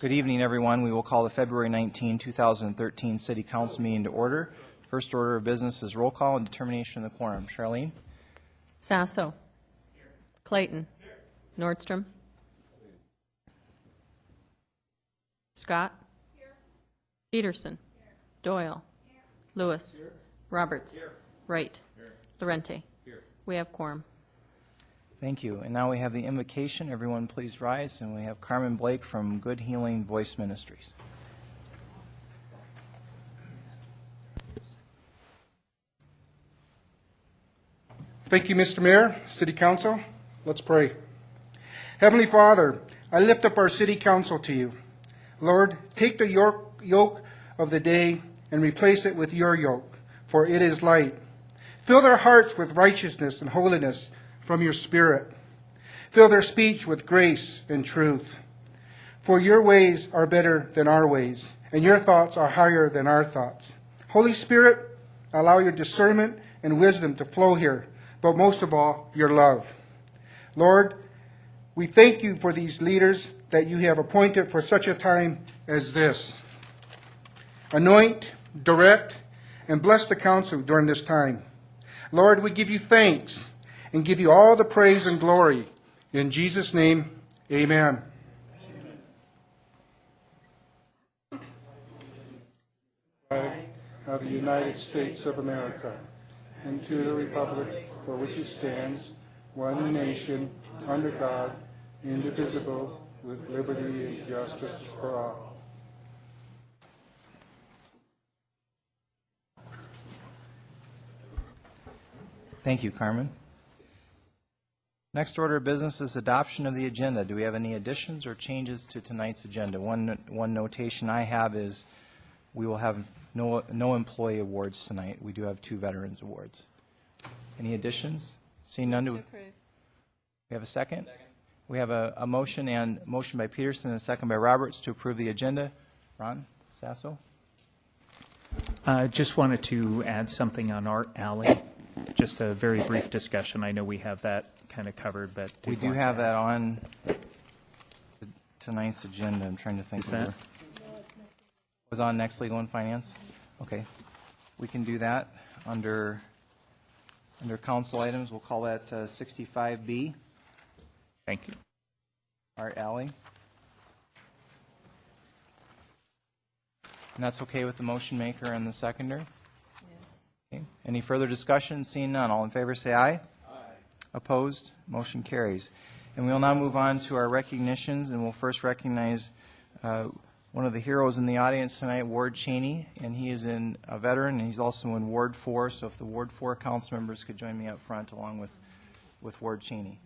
Good evening, everyone. We will call the February 19, 2013 City Council meeting to order. First order of business is roll call and determination of the quorum. Charlene? Sasso. Clayton. Nordstrom. Scott. Peterson. Doyle. Lewis. Roberts. Wright. Lorente. We have quorum. Thank you. And now we have the invocation. Everyone please rise. And we have Carmen Blake from Good Healing Voice Ministries. Thank you, Mr. Mayor, City Council. Let's pray. Heavenly Father, I lift up our City Council to you. Lord, take the yoke of the day and replace it with your yoke, for it is light. Fill their hearts with righteousness and holiness from your Spirit. Fill their speech with grace and truth. For your ways are better than our ways, and your thoughts are higher than our thoughts. Holy Spirit, allow your discernment and wisdom to flow here, but most of all, your love. Lord, we thank you for these leaders that you have appointed for such a time as this. Anoint, direct, and bless the council during this time. Lord, we give you thanks and give you all the praise and glory. In Jesus' name, amen. Of the United States of America, and to the republic for which it stands, one nation, under God, indivisible, with liberty and justice for all. Thank you, Carmen. Next order of business is adoption of the agenda. Do we have any additions or changes to tonight's agenda? One notation I have is we will have no employee awards tonight. We do have 2 veterans awards. Any additions? Seeing none, do we have a second? We have a motion by Peterson and a second by Roberts to approve the agenda. Ron Sasso? Just wanted to add something on Art Alley. Just a very brief discussion. I know we have that kind of covered, but We do have that on tonight's agenda. I'm trying to think. Is that? Was on next legal and finance? Okay. We can do that under council items. We'll call that 65B. Thank you. Art Alley. And that's okay with the motion maker and the seconder? Okay. Any further discussion? Seeing none. All in favor say aye. Aye. Opposed? Motion carries. And we'll now move on to our recognitions, and we'll first recognize one of the heroes in the audience tonight, Ward Cheney, and he is a veteran, and he's also in Ward 4, so if the Ward 4 council members could join me up front along with Ward Cheney.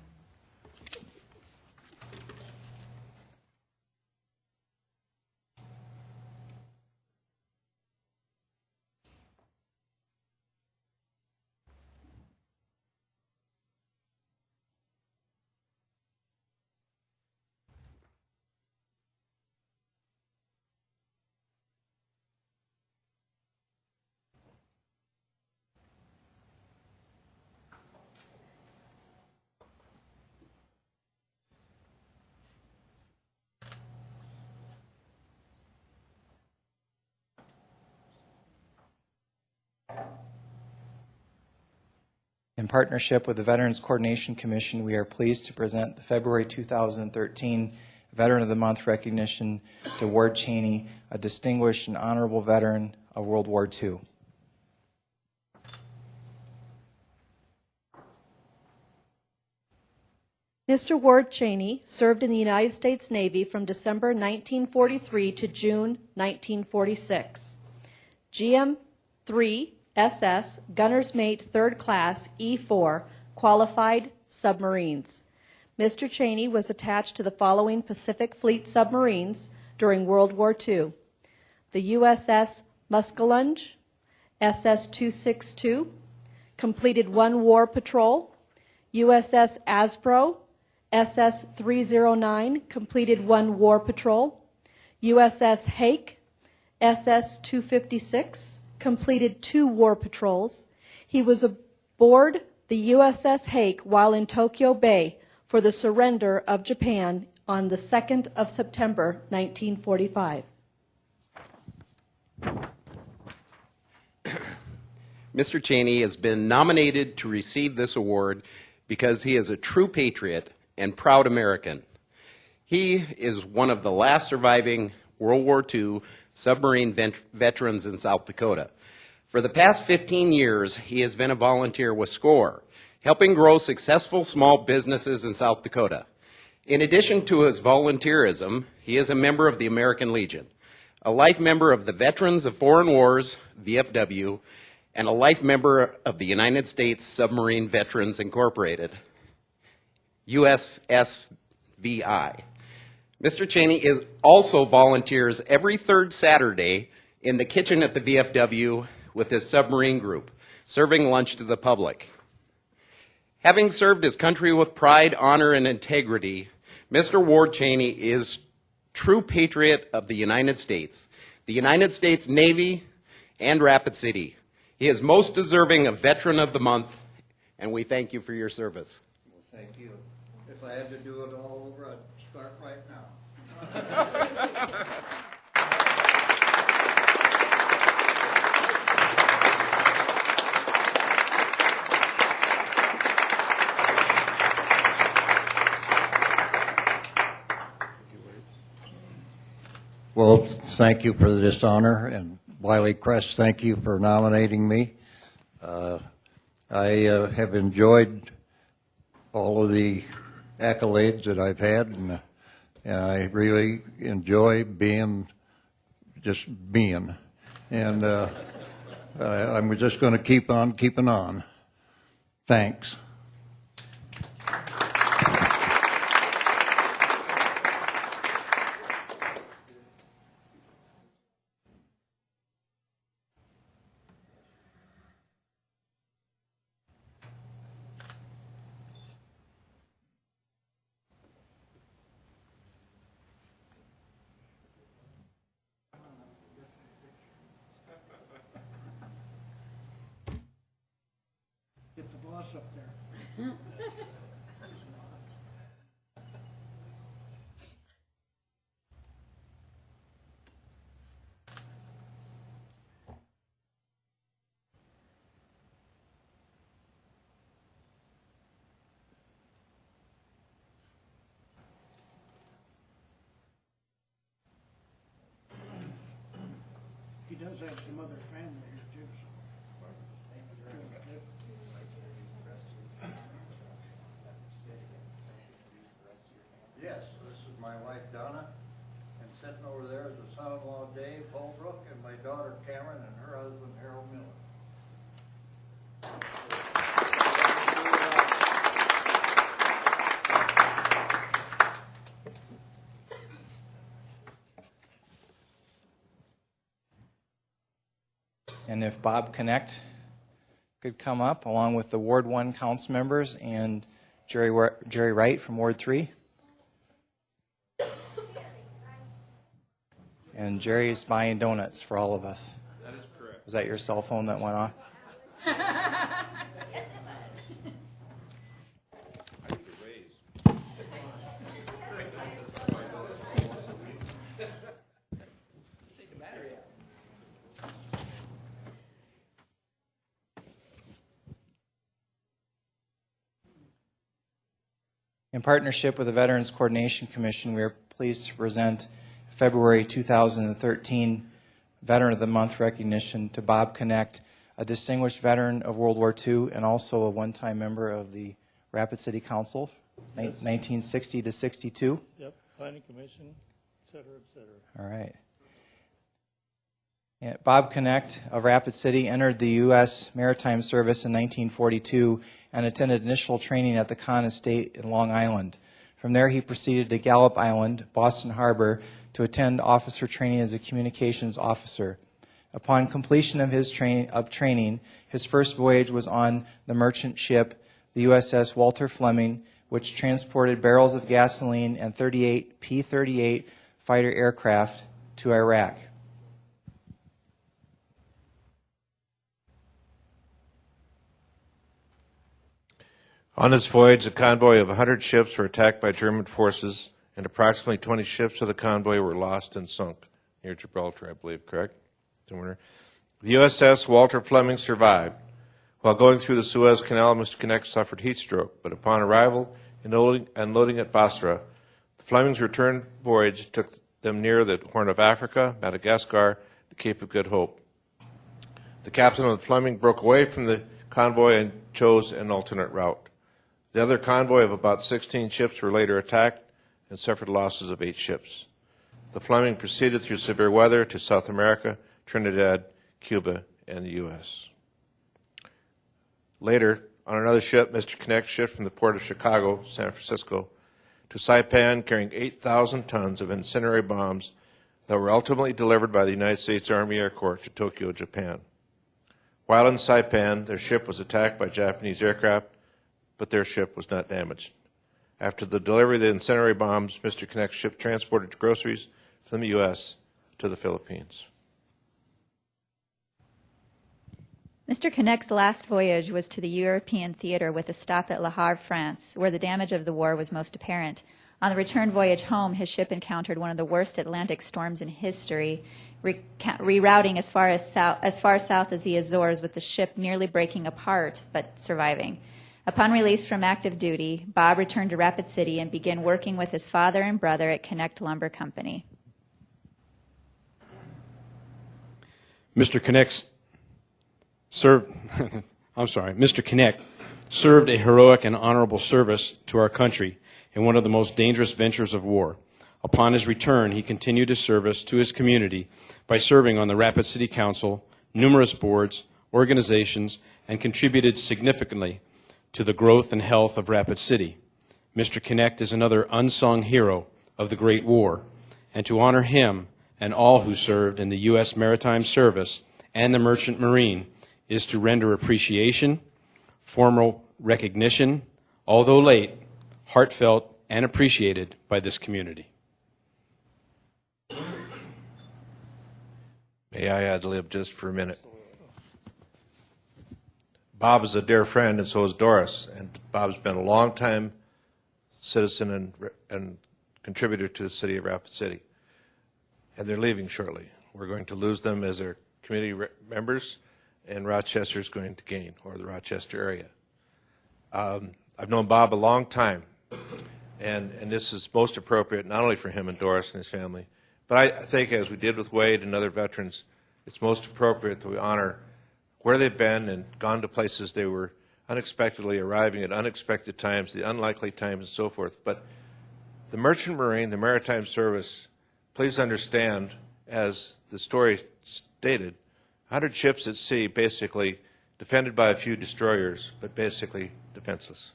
In partnership with the Veterans Coordination Commission, we are pleased to present the February 2013 Veteran of the Month recognition to Ward Cheney, a distinguished and honorable veteran of World War II. Mr. Ward Cheney served in the United States Navy from December 1943 to June 1946. GM-3 SS Gunner's Mate 3rd Class E-4 qualified submarines. Mr. Cheney was attached to the following Pacific Fleet submarines during World War II: the USS Muskellunge, SS-262, completed 1 war patrol; USS Asbro, SS-309, completed 1 war patrol; USS Hake, SS-256, completed 2 war patrols. He was aboard the USS Hake while in Tokyo Bay for the surrender of Japan on the 2nd of September, 1945. Mr. Cheney has been nominated to receive this award because he is a true patriot and proud American. He is one of the last surviving World War II submarine veterans in South Dakota. For the past 15 years, he has been a volunteer with SCORE, helping grow successful small businesses in South Dakota. In addition to his volunteerism, he is a member of the American Legion, a life member of the Veterans of Foreign Wars, VFW, and a life member of the United States Submarine Veterans Incorporated, USSVI. Mr. Cheney also volunteers every third Saturday in the kitchen at the VFW with his submarine group, serving lunch to the public. Having served his country with pride, honor, and integrity, Mr. Ward Cheney is true patriot of the United States Navy, and Rapid City. He is most deserving of Veteran of the Month, and we thank you for your service. Well, thank you. If I had to do it all over, I'd start right now. Well, thank you for this honor, and Wiley Crest, thank you for nominating me. I have enjoyed all of the accolades that I've had, and I really enjoy just being. And I'm just going to keep on keeping on. Thanks. Get the boss up there. He does have some other family here too, so. Yes, this is my wife Donna, and sitting over there is a son-in-law Dave Holbrook, and my daughter Cameron, and her husband Harold Miller. And if Bob Connect could come up, along with the Ward 1 council members and Jerry Wright from Ward 3. And Jerry's buying donuts for all of us. That is correct. Was that your cell phone that went off? In partnership with the Veterans Coordination Commission, we are pleased to present February 2013 Veteran of the Month recognition to Bob Connect, a distinguished veteran of World War II and also a one-time member of the Rapid City Council, 1960 to 62. Yep, Planning Commission, et cetera, et cetera. All right. Yeah, Bob Connect of Rapid City entered the U.S. Maritime Service in 1942 and attended initial training at the Conn Estate in Long Island. From there, he proceeded to Gallup Island, Boston Harbor, to attend officer training as a communications officer. Upon completion of his training, his first voyage was on the merchant ship, the USS Walter Fleming, which transported barrels of gasoline and 38 P-38 fighter aircraft to Iraq. On this voyage, a convoy of 100 ships were attacked by German forces and approximately 20 ships of the convoy were lost and sunk near Gibraltar, I believe, correct? The USS Walter Fleming survived. While going through the Suez Canal, Mr. Kinect suffered heat stroke, but upon arrival and loading at Basra, the Fleming's return voyage took them near the Horn of Africa, Madagascar, the Cape of Good Hope. The captain of the Fleming broke away from the convoy and chose an alternate route. The other convoy of about 16 ships were later attacked and suffered losses of 8 ships. The Fleming proceeded through severe weather to South America, Trinidad, Cuba, and the U.S. Later, on another ship, Mr. Kinect shipped from the port of Chicago, San Francisco, to Saipan carrying 8,000 tons of incendiary bombs that were ultimately delivered by the United States Army Air Corps to Tokyo, Japan. While in Saipan, their ship was attacked by Japanese aircraft, but their ship was not damaged. After the delivery of the incendiary bombs, Mr. Kinect's ship transported groceries from the U.S. to the Philippines. Mr. Kinect's last voyage was to the European theater with a stop at Le Havre, France, where the damage of the war was most apparent. On the return voyage home, his ship encountered one of the worst Atlantic storms in history, rerouting as far south as the Azores, with the ship nearly breaking apart but surviving. Upon release from active duty, Bob returned to Rapid City and began working with his father and brother at Kinect Lumber Company. Mr. Kinect served a heroic and honorable service to our country in one of the most dangerous ventures of war. Upon his return, he continued his service to his community by serving on the Rapid City Council, numerous boards, organizations, and contributed significantly to the growth and health of Rapid City. Mr. Kinect is another unsung hero of the Great War, and to honor him and all who served in the U.S. Maritime Service and the Merchant Marine is to render appreciation, formal recognition, although late, heartfelt, and appreciated by this community. May I ad lib just for a minute? Bob is a dear friend, and so is Doris. And Bob's been a long-time citizen and contributor to the city of Rapid City. And they're leaving shortly. We're going to lose them as their community members, and Rochester is going to gain, or the Rochester area. I've known Bob a long time, and this is most appropriate not only for him and Doris and his family, but I think, as we did with Wade and other veterans, it's most appropriate that we honor where they've been and gone to places they were unexpectedly arriving at unexpected times, the unlikely times, and so forth. But the Merchant Marine, the Maritime Service, please understand, as the story stated, 100 ships at sea, basically defended by a few destroyers, but basically defenseless.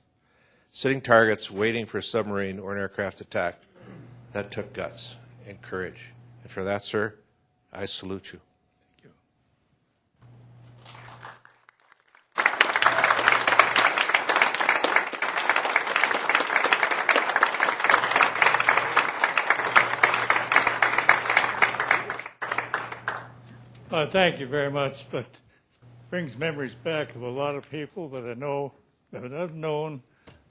Sitting targets, waiting for a submarine or an aircraft attack. That took guts and courage. And for that, sir, I salute you. Thank you very much, but brings memories back of a lot of people that I know, that I've known,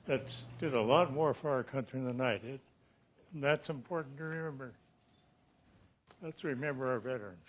that did a lot more for our country than I did. And that's important to remember. Let's remember our veterans.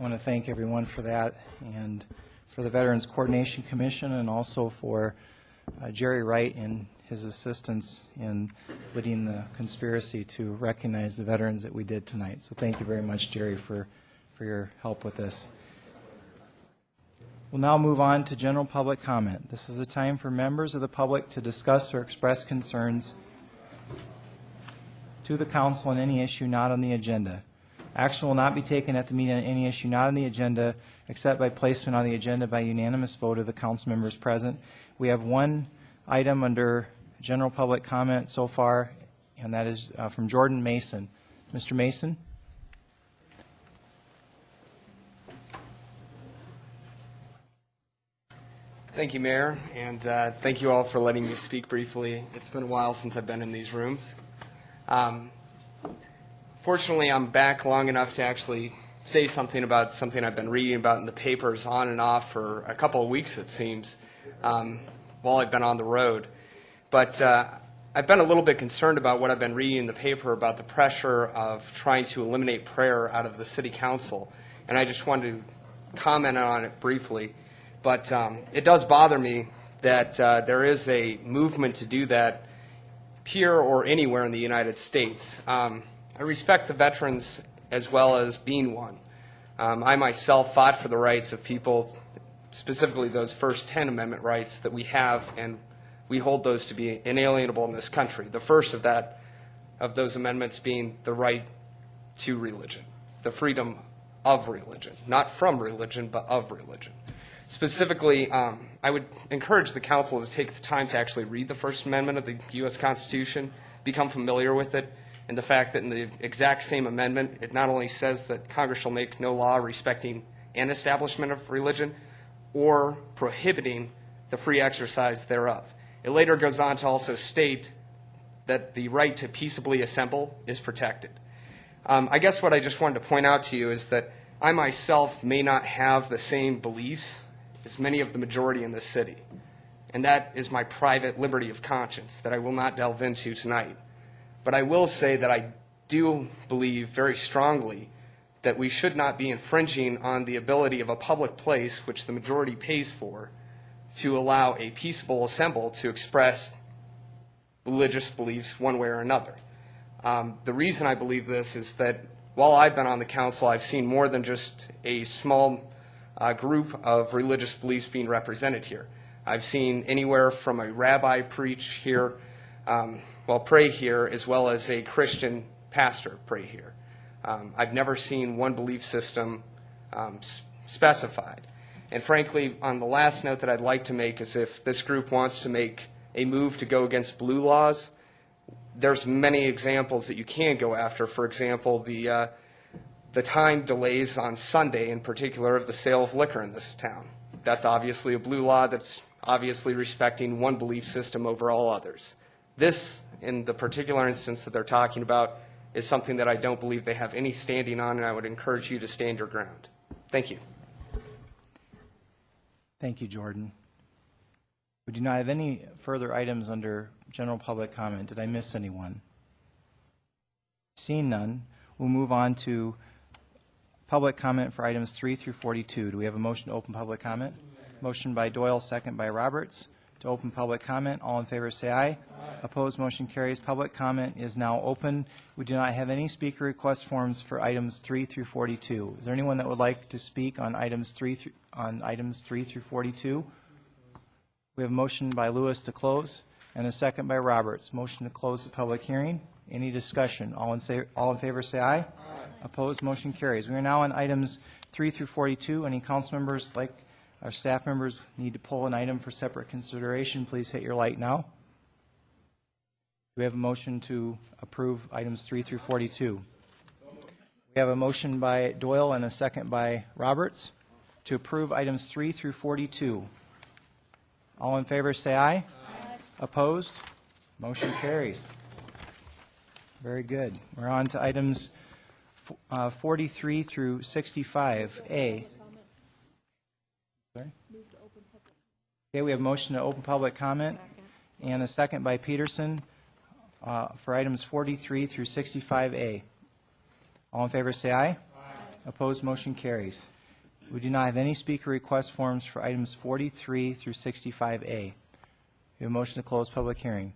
want to thank everyone for that, and for the Veterans Coordination Commission, and also for Jerry Wright and his assistance in leading the conspiracy to recognize the veterans that we did tonight. So thank you very much, Jerry, for your help with this. We'll now move on to general public comment. This is a time for members of the public to discuss or express concerns to the council on any issue not on the agenda. Action will not be taken at the meeting on any issue not on the agenda except by placement on the agenda by unanimous vote of the council members present. We have one item under general public comment so far, and that is from Jordan Mason. Mr. Mason? Thank you, Mayor, and thank you all for letting me speak briefly. It's been a while since I've been in these rooms. Fortunately, I'm back long enough to actually say something about something I've been reading about in the papers on and off for a couple of weeks, it seems, while I've been on the road. But I've been a little bit concerned about what I've been reading in the paper about the pressure of trying to eliminate prayer out of the City Council, and I just wanted to comment on it briefly. But it does bother me that there is a movement to do that here or anywhere in the United States. I respect the veterans as well as being one. I myself fought for the rights of people, specifically those first 10 Amendment rights that we have, and we hold those to be inalienable in this country. The first of those amendments being the right to religion, the freedom of religion, not from religion, but of religion. Specifically, I would encourage the council to take the time to actually read the First Amendment of the U.S. Constitution, become familiar with it, and the fact that in the exact same amendment, it not only says that Congress shall make no law respecting an establishment of religion or prohibiting the free exercise thereof. It later goes on to also state that the right to peaceably assemble is protected. I guess what I just wanted to point out to you is that I myself may not have the same beliefs as many of the majority in this city, and that is my private liberty of conscience that I will not delve into tonight. But I will say that I do believe very strongly that we should not be infringing on the ability of a public place, which the majority pays for, to allow a peaceable assembly to express religious beliefs one way or another. The reason I believe this is that while I've been on the council, I've seen more than just a small group of religious beliefs being represented here. I've seen anywhere from a rabbi preach here, pray here, as well as a Christian pastor pray here. I've never seen one belief system specified. And frankly, on the last note that I'd like to make is if this group wants to make a move to go against blue laws, there's many examples that you can go after. For example, the time delays on Sunday, in particular, of the sale of liquor in this town. That's obviously a blue law that's obviously respecting one belief system over all others. This, in the particular instance that they're talking about, is something that I don't believe they have any standing on, and I would encourage you to stand your ground. Thank you. Thank you, Jordan. We do not have any further items under general public comment. Did I miss anyone? Seeing none, we'll move on to public comment for items 3 through 42. Do we have a motion to open public comment? Motion by Doyle, second by Roberts. To open public comment, all in favor say aye. Aye. Opposed, motion carries. Public comment is now open. We do not have any speaker request forms for items 3 through 42. Is there anyone that would like to speak on items 3 through 42? We have a motion by Lewis to close and a second by Roberts. Motion to close the public hearing. Any discussion? All in favor say aye. Aye. Opposed, motion carries. We are now on items 3 through 42. Any council members, like our staff members, need to pull an item for separate consideration, please hit your light now. Do we have a motion to approve items 3 through 42? We have a motion by Doyle and a second by Roberts to approve items 3 through 42. All in favor say aye. Aye. Opposed? Motion carries. Very good. We're on to items 43 through 65A. Sorry? Okay, we have a motion to open public comment and a second by Peterson for items 43 through 65A. All in favor say aye. Aye. Opposed? Motion carries. We do not have any speaker request forms for items 43 through 65A. We have a motion to close public hearing.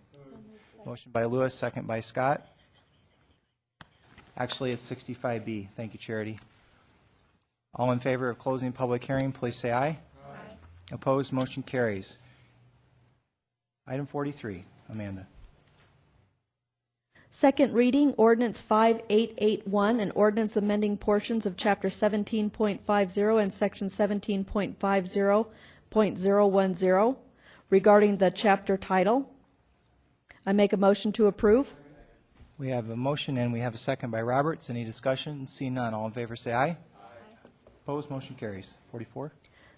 Motion by Lewis, second by Scott. Actually, it's 65B. Thank you, Charity. All in favor of closing public hearing, please say aye. Aye. Opposed, motion carries. Item 43, Amanda. Second reading, ordinance 5881, an ordinance amending portions of Chapter 17.50 and Section 17.50.010 regarding the chapter title. I make a motion to approve. We have a motion and we have a second by Roberts. Any discussion? Seeing none, all in favor say aye. Aye. Opposed, motion carries. 44.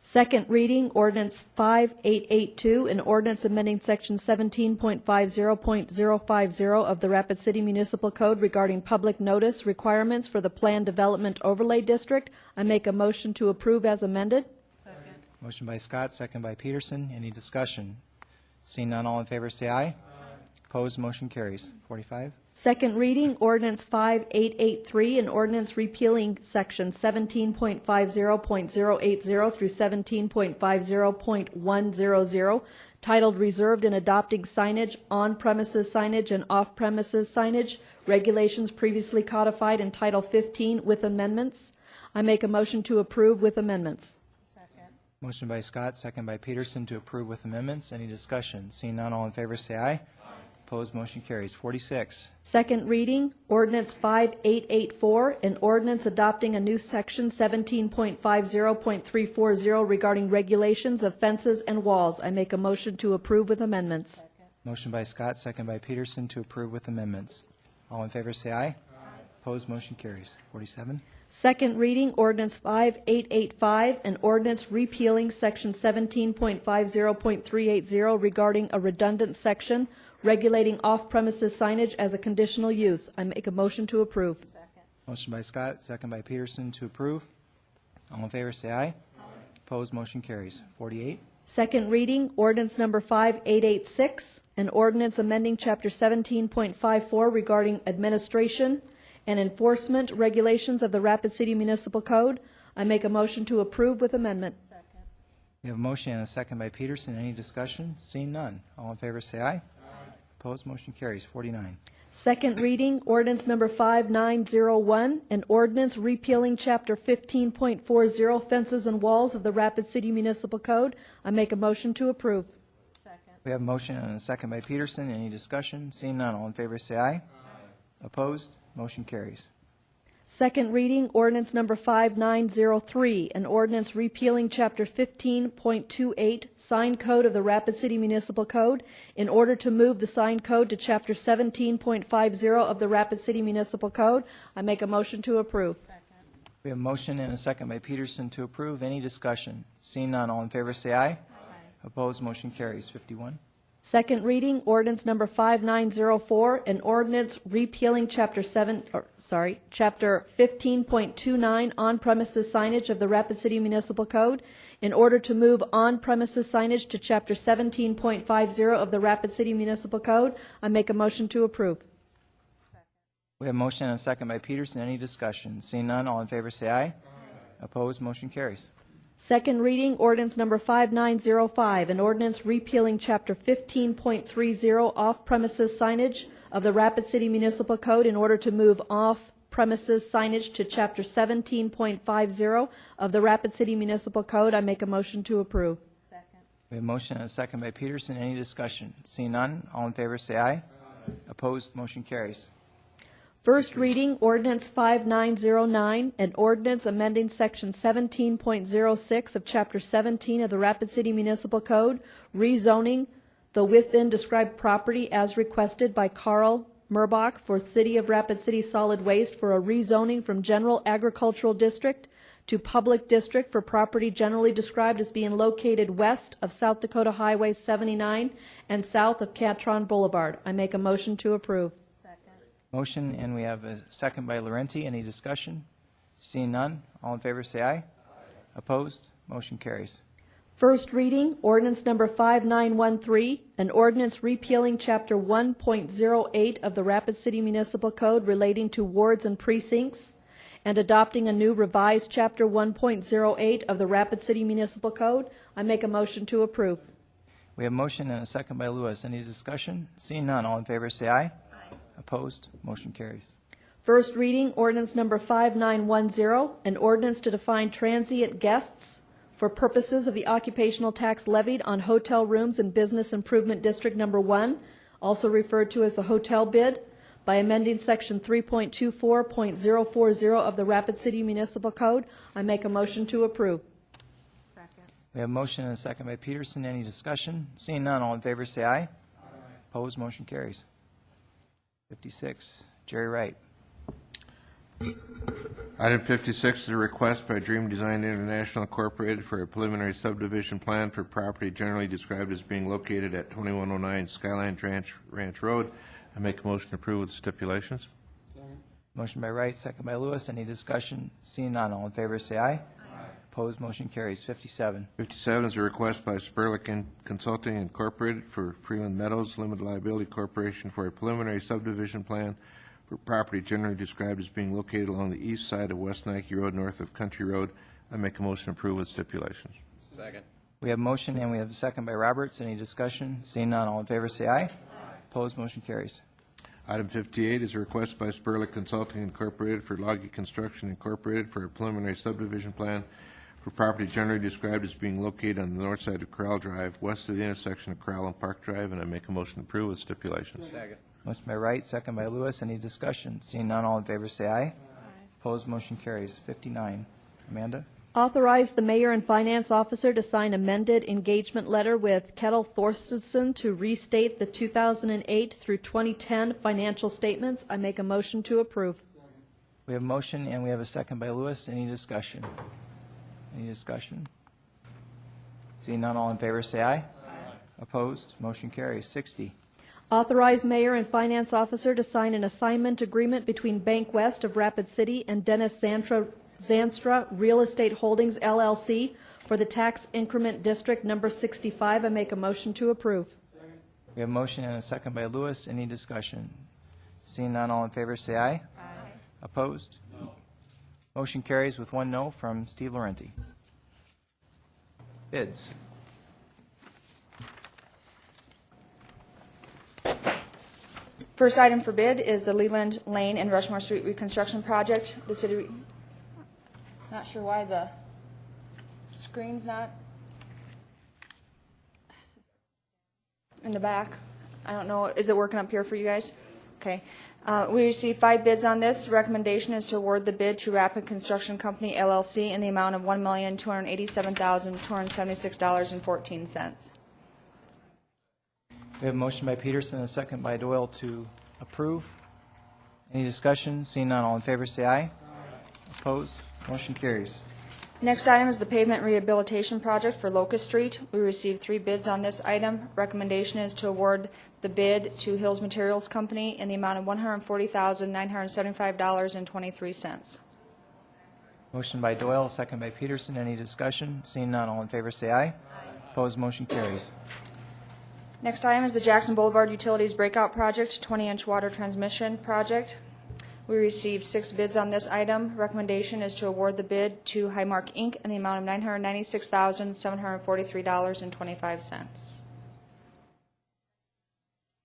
Second reading, ordinance 5882, an ordinance amending section 17.50.050 of the Rapid City Municipal Code regarding public notice requirements for the Planned Development Overlay District. I make a motion to approve as amended. Second. Motion by Scott, second by Peterson. Any discussion? Seeing none, all in favor say aye. Aye. Opposed, motion carries. 45. Second reading, ordinance 5883, an ordinance repealing section 17.50.080 through 17.50.100, titled Reserved and Adopting Signage, On-Premises Signage, and Off-Premises Signage, regulations previously codified in Title 15 with amendments. I make a motion to approve with amendments. Second. Motion by Scott, second by Peterson to approve with amendments. Any discussion? Seeing none, all in favor say aye. Opposed, motion carries. 46. Second reading, ordinance 5884, an ordinance adopting a new section 17.50.340 regarding regulations of fences and walls. I make a motion to approve with amendments. Motion by Scott, second by Peterson to approve with amendments. All in favor say aye. Aye. Opposed, motion carries. 47. Second reading, ordinance 5885, an ordinance repealing section 17.50.380 regarding a redundant section regulating off-premises signage as a conditional use. I make a motion to approve. Second. Motion by Scott, second by Peterson to approve. All in favor say aye. Aye. Opposed, motion carries. 48. Second reading, ordinance number 5886, an ordinance amending Chapter 17.54 regarding administration and enforcement regulations of the Rapid City Municipal Code. I make a motion to approve with amendment. Second. We have a motion and a second by Peterson. Any discussion? Seeing none. All in favor say aye. Aye. Opposed, motion carries. 49. Second reading, ordinance number 5901, an ordinance repealing Chapter 15.40 fences and walls of the Rapid City Municipal Code. I make a motion to approve. Second. We have a motion and a second by Peterson. Any discussion? Seeing none. All in favor say aye. Aye. Opposed, motion carries. Second reading, ordinance number 5903, an ordinance repealing Chapter 15.28 sign code of the Rapid City Municipal Code in order to move the sign code to Chapter 17.50 of the Rapid City Municipal Code. I make a motion to approve. Second. We have a motion and a second by Peterson to approve. Any discussion? Seeing none. All in favor say aye. Aye. Opposed, motion carries. 51. Second reading, ordinance number 5904, an ordinance repealing Chapter 15.29 on-premises signage of the Rapid City Municipal Code in order to move on-premises signage to Chapter 17.50 of the Rapid City Municipal Code. I make a motion to approve. We have a motion and a second by Peterson. Any discussion? Seeing none. All in favor say aye. Aye. Opposed, motion carries. Second reading, ordinance number 5905, an ordinance repealing Chapter 15.30 off-premises signage of the Rapid City Municipal Code in order to move off-premises signage to Chapter 17.50 of the Rapid City Municipal Code. I make a motion to approve. Second. We have a motion and a second by Peterson. Any discussion? Seeing none. All in favor say aye. Aye. Opposed, motion carries. First reading, ordinance 5909, an ordinance amending section 17.06 of Chapter 17 of the Rapid City Municipal Code, rezoning the within described property as requested by Carl Murbach for City of Rapid City Solid Waste for a rezoning from General Agricultural District to Public District for property generally described as being located west of South Dakota Highway 79 and south of Catron Boulevard. I make a motion to approve. Motion, and we have a second by Laurenti. Any discussion? Seeing none. All in favor say aye. Aye. Opposed? Motion carries. First reading, ordinance number 5913, an ordinance repealing Chapter 1.08 of the Rapid City Municipal Code relating to wards and precincts, and adopting a new revised Chapter 1.08 of the Rapid City Municipal Code. I make a motion to approve. We have a motion and a second by Lewis. Any discussion? Seeing none, all in favor say aye. Aye. Opposed? Motion carries. First reading, ordinance number 5910, an ordinance to define transient guests for purposes of the occupational tax levied on hotel rooms in Business Improvement District Number 1, also referred to as the hotel bid, by amending Section 3.24.040 of the Rapid City Municipal Code. I make a motion to approve. We have a motion and a second by Peterson. Any discussion? Seeing none, all in favor say aye. Aye. Opposed? Motion carries. 56, Jerry Wright. Item 56 is a request by Dream Design International Incorporated for a preliminary subdivision plan for property generally described as being located at 2109 Skyline Ranch Road. I make a motion to approve with stipulations. Motion by Wright, second by Lewis. Any discussion? Seeing none, all in favor say aye. Aye. Opposed? Motion carries. 57. 57 is a request by Sperlich Consulting Incorporated for Freeland Meadows Limited Liability Corporation for a preliminary subdivision plan for property generally described as being located along the east side of West Nike Road, north of Country Road. I make a motion to approve with stipulations. Second. We have a motion and we have a second by Roberts. Any discussion? Seeing none, all in favor say aye. Aye. Opposed? Motion carries. Item 58 is a request by Sperlich Consulting Incorporated for Logie Construction Incorporated for a preliminary subdivision plan for property generally described as being located on the north side of Corral Drive, west of the intersection of Corral and Park Drive, and I make a motion to approve with stipulations. Second. Motion by Wright, second by Lewis. Any discussion? Seeing none, all in favor say aye. Aye. Opposed? Motion carries. 59. Amanda? Authorize the mayor and finance officer to sign amended engagement letter with Kettle Thorstensen to restate the 2008 through 2010 financial statements. I make a motion to approve. We have a motion and we have a second by Lewis. Any discussion? Any discussion? Seeing none, all in favor say aye. Aye. Opposed? Motion carries. 60. Authorize mayor and finance officer to sign an assignment agreement between Bank West of Rapid City and Dennis Zanstra Real Estate Holdings, LLC, for the tax increment district number 65. I make a motion to approve. We have a motion and a second by Lewis. Any discussion? Seeing none, all in favor say aye. Aye. Opposed? No. Motion carries with one no from Steve Laurenti. Bids. First item for bid is the Leland Lane and Rushmore Street reconstruction project. The city, not sure why the screen's not in the back. I don't know, is it working up here for you guys? Okay. We received 5 bids on this. Recommendation is to award the bid to Rapid Construction Company, LLC, in the amount of $1,287,276.14. We have a motion by Peterson and a second by Doyle to approve. Any discussion? Seeing none, all in favor say aye. Aye. Opposed? Motion carries. Next item is the pavement rehabilitation project for Locust Street. We received 3 bids on this item. Recommendation is to award the bid to Hills Materials Company in the amount of $140,975.23. Motion by Doyle, second by Peterson. Any discussion? Seeing none, all in favor say aye. Aye. Opposed? Motion carries. Next item is the Jackson Boulevard Utilities Breakout Project, 20-inch water transmission project. We received 6 bids on this item. Recommendation is to award the bid to Highmark Inc. in the amount of $996,743.25.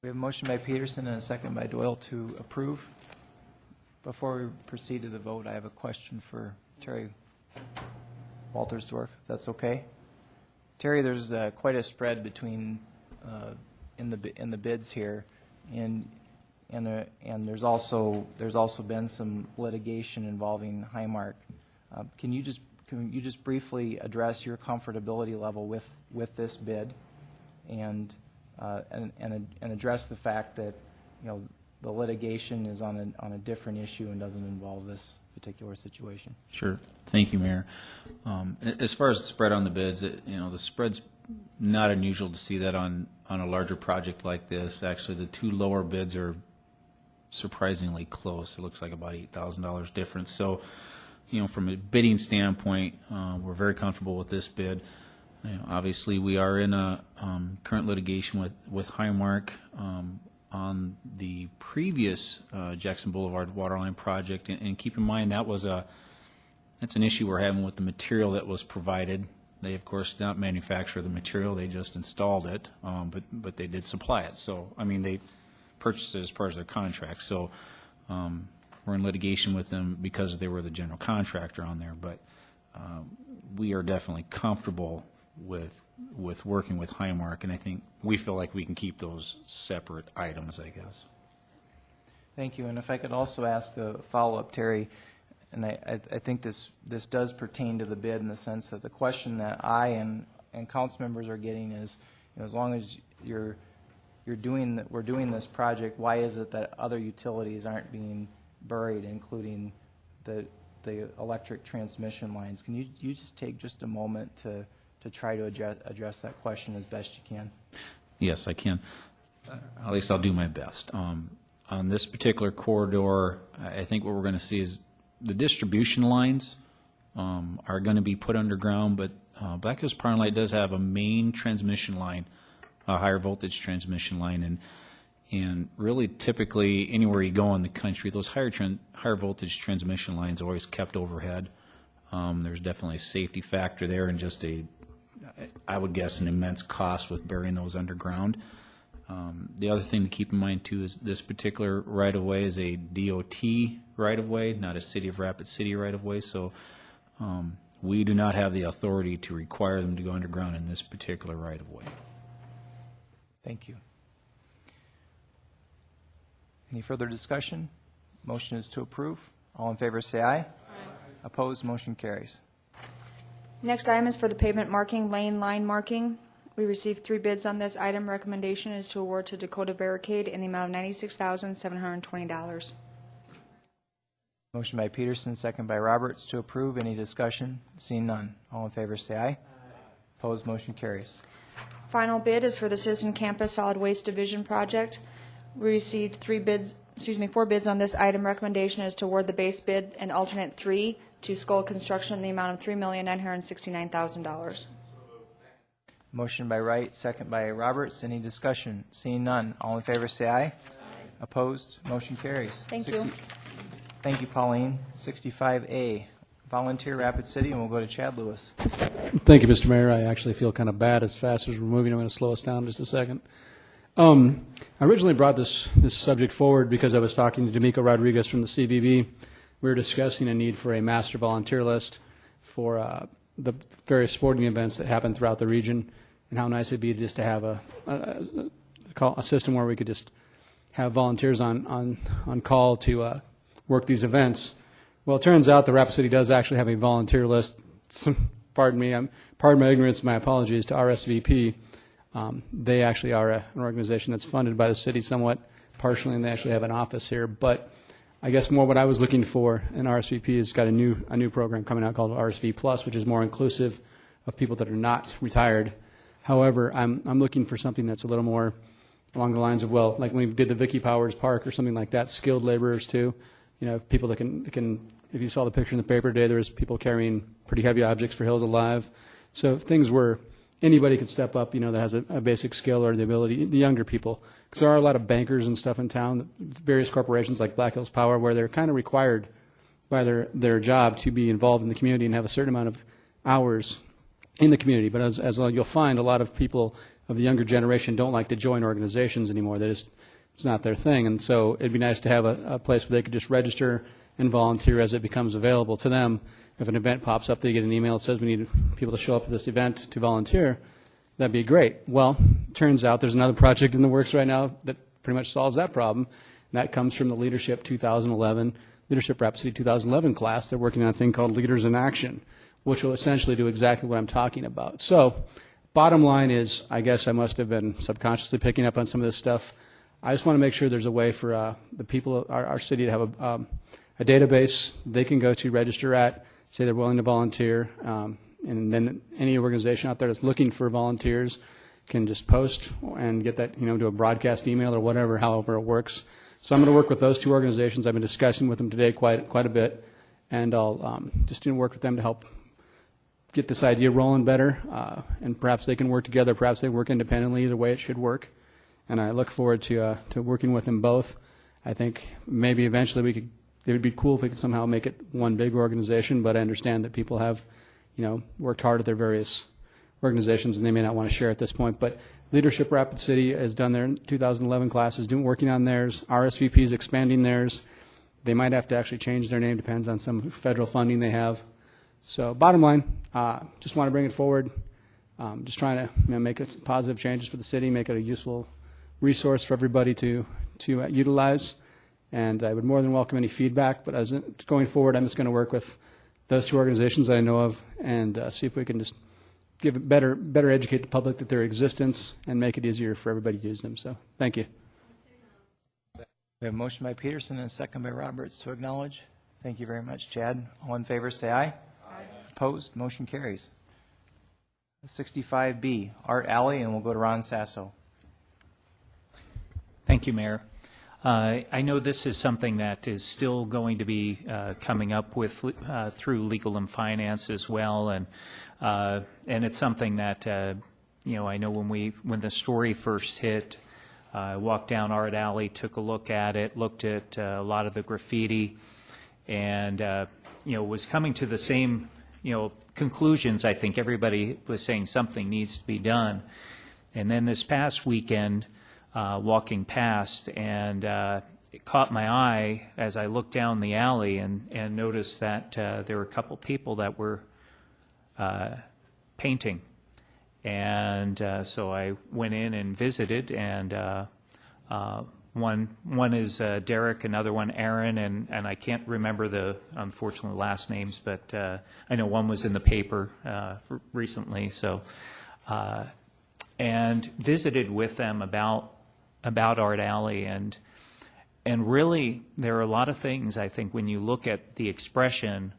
We have a motion by Peterson and a second by Doyle to approve. Before we proceed to the vote, I have a question for Terry Waltersdorf, if that's okay. Terry, there's quite a spread between in the bids here, and there's also been some litigation involving Highmark. Can you just briefly address your comfortability level with this bid, and address the fact that the litigation is on a different issue and doesn't involve this particular situation? Sure. Thank you, Mayor. As far as the spread on the bids, the spread's not unusual to see that on a larger project like this. Actually, the 2 lower bids are surprisingly close. It looks like about $8,000 difference. So, from a bidding standpoint, we're very comfortable with this bid. Obviously, we are in a current litigation with Highmark. on the previous Jackson Boulevard waterline project, and keep in mind that's an issue we're having with the material that was provided. They, of course, did not manufacture the material; they just installed it, but they did supply it. So, I mean, they purchased it as part of their contract. So, we're in litigation with them because they were the general contractor on there. But we are definitely comfortable with working with Highmark, and I think we feel like we can keep those separate items, I guess. Thank you. And if I could also ask a follow-up, Terry, and I think this does pertain to the bid in the sense that the question that I and council members are getting is, as long as we're doing this project, why is it that other utilities aren't being buried, including the electric transmission lines? Can you just take just a moment to try to address that question as best you can? Yes, I can. At least I'll do my best. On this particular corridor, I think what we're going to see is the distribution lines are going to be put underground, but Black Hills Power and Light does have a main transmission line, a higher voltage transmission line, and really typically anywhere you go in the country, those higher voltage transmission lines are always kept overhead. There's definitely a safety factor there, and just I would guess an immense cost with burying those underground. The other thing to keep in mind too is this particular right-of-way is a DOT right-of-way, not a City of Rapid City right-of-way, so we do not have the authority to require them to go underground in this particular right-of-way. Thank you. Any further discussion? Motion is to approve. All in favor say aye. Aye. Opposed, motion carries. Next item is for the pavement marking, lane line marking. We received 3 bids on this item. Recommendation is to award to Dakota Barricade in the amount of $96,720. Motion by Peterson, second by Roberts to approve. Any discussion? Seeing none. All in favor say aye. Aye. Opposed, motion carries. Final bid is for the Citizen Campus Solid Waste Division project. We received 4 bids on this item. Recommendation is to award the base bid and alternate 3 to Skull Construction in the amount of $3,969,000. Motion by Wright, second by Roberts. Any discussion? Seeing none. All in favor say aye. Aye. Opposed, motion carries. Thank you. Thank you, Pauline. 65A, Volunteer Rapid City, and we'll go to Chad Lewis. Thank you, Mr. Mayor. I actually feel kind of bad as fast as we're moving. I'm going to slow us down just a second. I originally brought this subject forward because I was talking to D'Amico Rodriguez from the CVB. We were discussing a need for a master volunteer list for the various sporting events that happen throughout the region, and how nice it'd be just to have a system where we could just have volunteers on call to work these events. Well, it turns out the Rapid City does actually have a volunteer list. Pardon me, pardon my ignorance, my apologies to RSVP. They actually are an organization that's funded by the city somewhat partially, and they actually have an office here. But I guess more what I was looking for, and RSVP has got a new program coming out called RSV Plus, which is more inclusive of people that are not retired. However, I'm looking for something that's a little more along the lines of, well, like when we did the Vicky Powers Park or something like that, skilled laborers too. You know, people that can. If you saw the picture in the paper today, there was people carrying pretty heavy objects for Hills Alive. So things where anybody could step up, you know, that has a basic skill or the ability, the younger people. Because there are a lot of bankers and stuff in town, various corporations like Black Hills Power, where they're kind of required by their job to be involved in the community and have a certain amount of hours in the community. But as you'll find, a lot of people of the younger generation don't like to join organizations anymore. It's not their thing. And so it'd be nice to have a place where they could just register and volunteer as it becomes available to them. If an event pops up, they get an email that says we need people to show up at this event to volunteer. That'd be great. Well, turns out there's another project in the works right now that pretty much solves that problem. And that comes from the Leadership Rapid City 2011 class. They're working on a thing called Leaders in Action, which will essentially do exactly what I'm talking about. So, bottom line is, I guess I must have been subconsciously picking up on some of this stuff. I just want to make sure there's a way for the people of our city to have a database they can go to, register at, say they're willing to volunteer, and then any organization out there that's looking for volunteers can just post and get that, to a broadcast email or whatever, however it works. So I'm going to work with those two organizations. I've been discussing with them today quite a bit, and I'll just work with them to help get this idea rolling better, and perhaps they can work together, perhaps they work independently. Either way, it should work. and I look forward to working with them both. I think maybe eventually it would be cool if we could somehow make it one big organization, but I understand that people have, worked hard at their various organizations and they may not want to share at this point. But Leadership Rapid City has done their 2011 classes, working on theirs. RSVP is expanding theirs. They might have to actually change their name, depends on some federal funding they have. So bottom line, just want to bring it forward. Just trying to make it positive changes for the city, make it a useful resource for everybody to utilize. And I would more than welcome any feedback. But as going forward, I'm just going to work with those two organizations that I know of and see if we can just give it better educate the public that their existence and make it easier for everybody to use them. So thank you. We have a motion by Peterson and a second by Roberts to acknowledge. Thank you very much, Chad. All in favor, say aye. Aye. Opposed? Motion carries. 65B, Art Alley, and we'll go to Ron Sasso. Thank you, Mayor. I know this is something that is still going to be coming up with through Legal and Finance as well, and it's something that I know when the story first hit, I walked down Art Alley, took a look at it, looked at a lot of the graffiti, and was coming to the same conclusions. I think everybody was saying something needs to be done, and then this past weekend. Walking past, and it caught my eye as I looked down the alley and noticed that there were a couple people that were painting. And so I went in and visited, and one is Derek, another one Aaron, and I can't remember the, unfortunately, last names, but I know one was in the paper recently. So, and visited with them about Art Alley, and really there are a lot of things, I think, when you look at the expression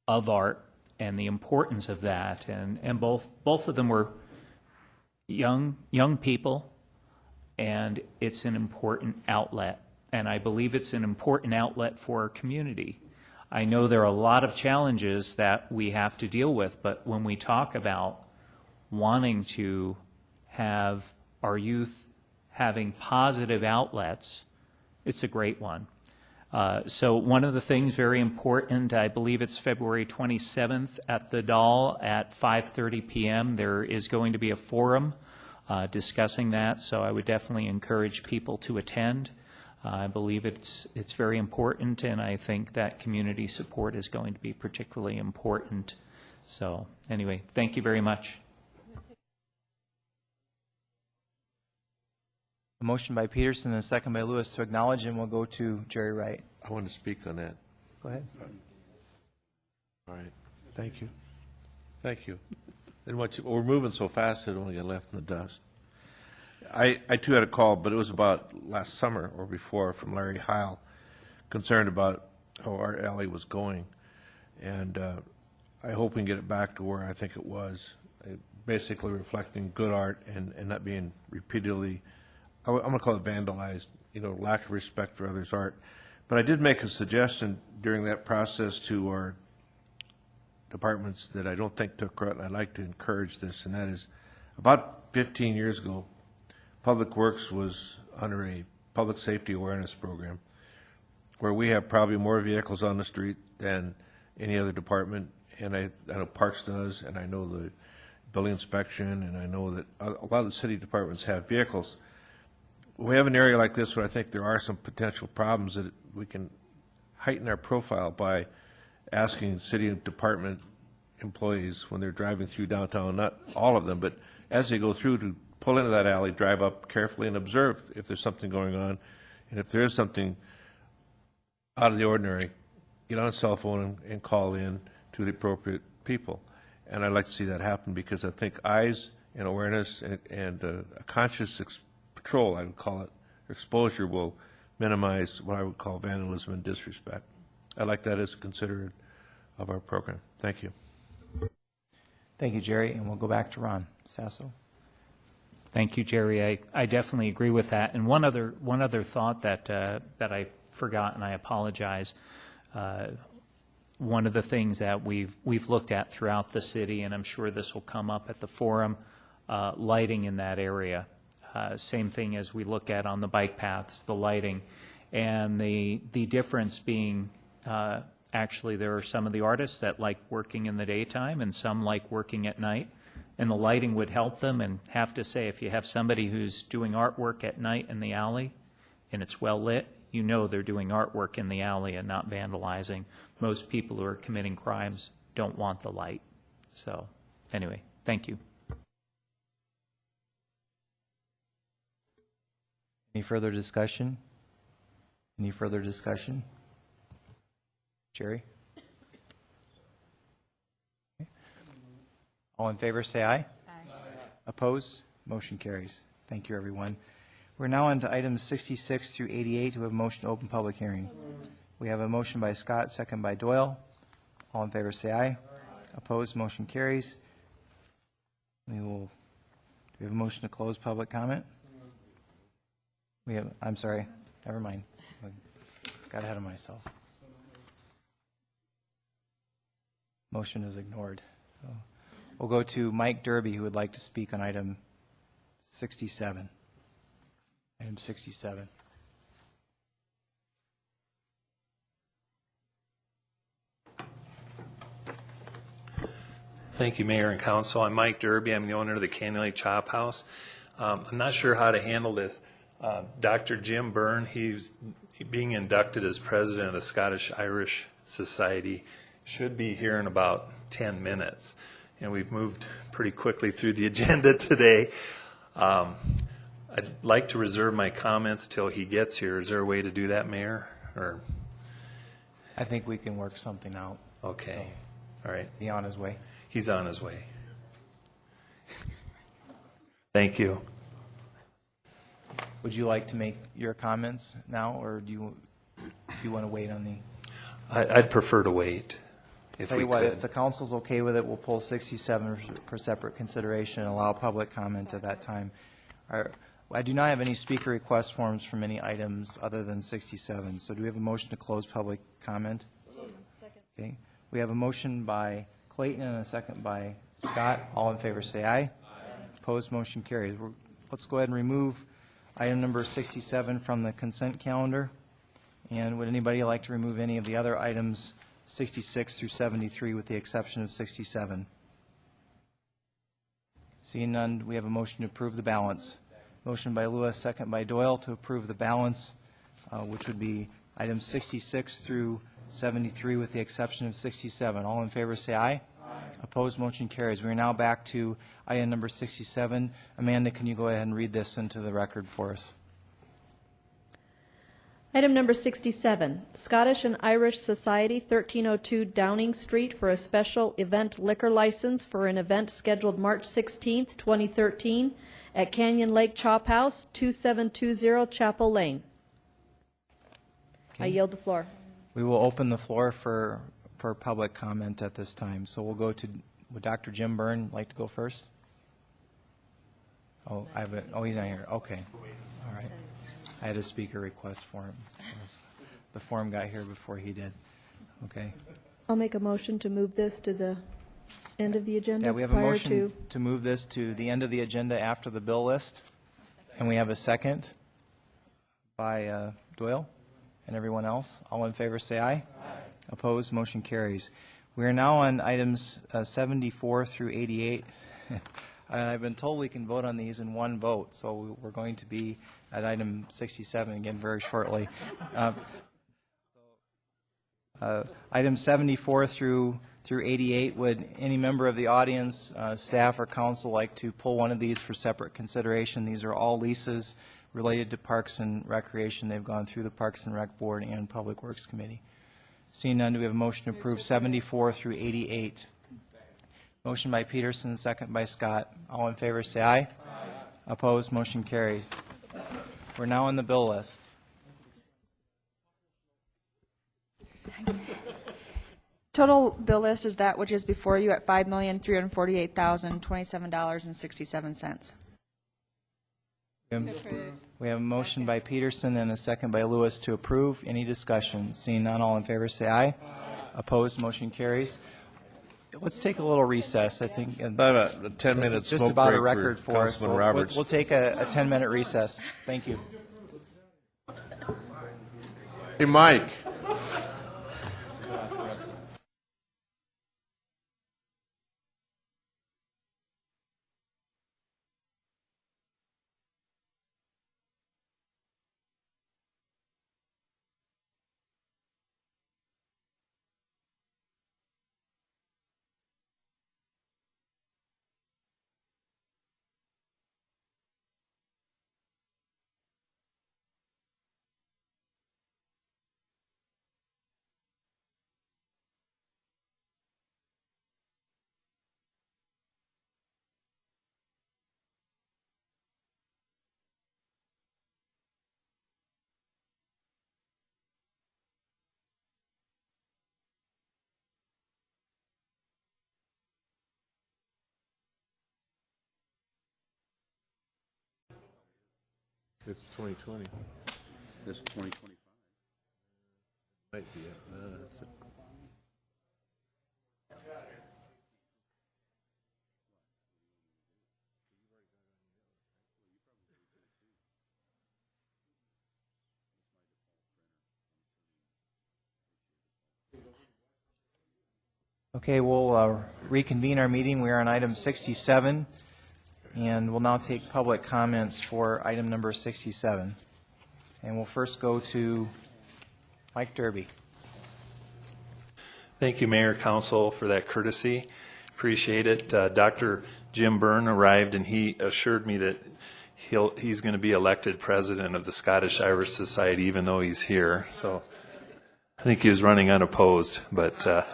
of art and the importance of that, and both of them were young people, and it's an important outlet, and I believe it's an important outlet for our community. I know there are a lot of challenges that we have to deal with, but when we talk about wanting to have our youth having positive outlets, it's a great one. So one of the things very important, I believe it's February 27th at the Doll at 5:30 p.m. There is going to be a forum discussing that, so I would definitely encourage people to attend. I believe it's very important, and I think that community support is going to be particularly important. So anyway, thank you very much. A motion by Peterson and a second by Lewis to acknowledge, and we'll go to Jerry Wright. I want to speak on that. Go ahead. All right. Thank you. Thank you. And we're moving so fast it only got left in the dust. I too had a call, but it was about last summer or before, from Larry Heil, concerned about how Art Alley was going. And I hope we can get it back to where I think it was, basically reflecting good art and not being repeatedly, I'm going to call it vandalized, lack of respect for others' art. But I did make a suggestion during that process to our departments that I don't think took root, and I'd like to encourage this, and that is about 15 years ago, Public Works was under a public safety awareness program where we have probably more vehicles on the street than any other department, and I know Parks does, and I know the building inspection, and I know that a lot of the city departments have vehicles. We have an area like this where I think there are some potential problems that we can heighten our profile by asking city department employees when they're driving through downtown, not all of them, but as they go through, to pull into that alley, drive up carefully and observe if there's something going on. And if there is something out of the ordinary, get on a cell phone and call in to the appropriate people. And I'd like to see that happen, because I think eyes and awareness and a conscious patrol, I would call it, exposure, will minimize what I would call vandalism and disrespect. I'd like that as considered of our program. Thank you. Thank you, Jerry, and we'll go back to Ron Sasso. Thank you, Jerry. I definitely agree with that. And one other thought that I forgot, and I apologize. One of the things that we've looked at throughout the city, and I'm sure this will come up at the forum, lighting in that area. Same thing as we look at on the bike paths, the lighting, and the difference being actually there are some of the artists that like working in the daytime and some like working at night, and the lighting would help them. And have to say, if you have somebody who's doing artwork at night in the alley and it's well lit, you know they're doing artwork in the alley and not vandalizing. Most people who are committing crimes don't want the light. So anyway, thank you. Any further discussion? Any further discussion? Jerry? Okay. All in favor, say aye. Aye. Opposed? Motion carries. Thank you, everyone. We're now on to items 66 through 88. We have a motion to open public hearing. We have a motion by Scott, second by Doyle. All in favor, say aye. Aye. Opposed? Motion carries. Do we have a motion to close public comment? I'm sorry, never mind. I got ahead of myself. Motion is ignored. So we'll go to Mike Derby, who would like to speak on item 67. Item 67. Thank you, Mayor and Council. I'm Mike Derby. I'm the owner of the Canyon Lake Chop House. I'm not sure how to handle this. Dr. Jim Byrne, he's being inducted as president of the Scottish-Irish Society, should be here in about 10 minutes. And we've moved pretty quickly through the agenda today. I'd like to reserve my comments till he gets here. Is there a way to do that, Mayor? Or I think we can work something out. Okay. All right. Is he on his way? He's on his way. Thank you. Would you like to make your comments now, or do you want to wait on the? I'd prefer to wait, if Tell we you what, could. if the council's okay with it, we'll pull 67 for separate consideration and allow public comment at that time. I do not have any speaker request forms from any items other than 67. So do we have a motion to close public comment? Second. Okay. We have a motion by Clayton and a second by Scott. All in favor say aye. Aye. Opposed, motion carries. Let's go ahead and remove item number 67 from the consent calendar. And would anybody like to remove any of the other items 66 through 73 with the exception of 67? Seeing none, we have a motion to approve the balance. Motion by Lewis, second by Doyle to approve the balance, which would be items 66 through 73 with the exception of 67. All in favor say aye. Aye. Opposed, motion carries. We are now back to item number 67. Amanda, can you go ahead and read this into the record for us? Item number 67, Scottish and Irish Society, 1302 Downing Street, for a special event liquor license for an event scheduled March 16th, 2013 at Canyon Lake Chop House, 2720 Chapel Lane. Okay. I yield the floor. We will open the floor for public comment at this time. So we'll go to, would Dr. Jim Byrne like to go first? Oh, he's not here. Okay. All right. I had a speaker request for him. The form got here before he did. Okay. I'll make a motion to move this to the end of the agenda. Yeah, we have a motion to move this to the end of the agenda after the bill list. And we have a second by Doyle and everyone else. All in favor say aye. Aye. Opposed, motion carries. We are now on items 74 through 88. And I've been told we can vote on these in one vote, so we're going to be at item 67 again very shortly. Item 74 through 88, would any member of the audience, staff, or council like to pull one of these for separate consideration? These are all leases related to Parks and Recreation. They've gone through the Parks and Rec Board and Public Works Committee. Seeing none, do we have a motion to approve 74 through 88? Motion by Peterson, second by Scott. All in favor say aye. Aye. Opposed, motion carries. We're now on the bill list. Total bill list is that which is before you at $5,348,027.67. We have a motion by Peterson and a second by Lewis to approve. Any discussion? Seeing none, all in favor say aye. Aye. Opposed, motion carries. let's take a little recess, I think. And About a 10-minute this is just smoke about a break for record for us. Councilman So Roberts. we'll take a 10-minute recess. Thank you. Hey, Mike. It's 2020. This 2025. Might be it. Okay, we'll reconvene our meeting. We are on item 67, and we'll now take public comments for item number 67. And we'll first go to Mike Derby. Thank you, Mayor, Council, for that courtesy. Appreciate it. Dr. Jim Byrne arrived, and he assured me that he's going to be elected president of the Scottish Irish Society, even though he's here. So I think he was running unopposed. But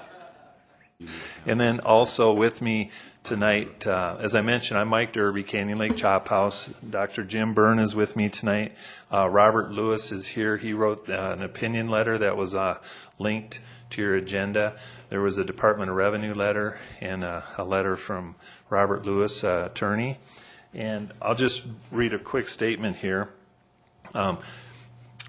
and then also with me tonight, as I mentioned, I'm Mike Derby, Canyon Lake Chop House. Dr. Jim Byrne is with me tonight. Robert Lewis is here. He wrote an opinion letter that was linked to your agenda. There was a Department of Revenue letter and a letter from Robert Lewis, attorney. And I'll just read a quick statement here.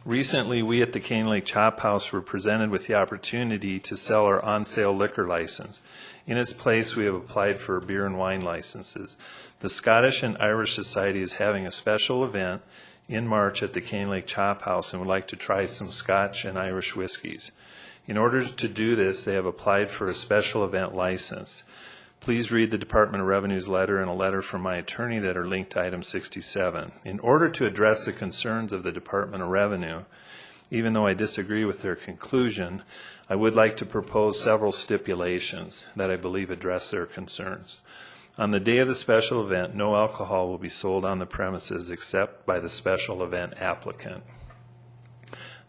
Recently, we at the Canyon Lake Chop House were presented with the opportunity to sell our on-sale liquor license. In its place, we have applied for beer and wine licenses. The Scottish and Irish Society is having a special event in March at the Canyon Lake Chop House and would like to try some Scotch and Irish whiskeys. In order to do this, they have applied for a special event license. Please read the Department of Revenue's letter and a letter from my attorney that are linked to item 67. In order to address the concerns of the Department of Revenue, even though I disagree with their conclusion, I would like to propose several stipulations that I believe address their concerns. On the day of the special event, no alcohol will be sold on the premises except by the special event applicant.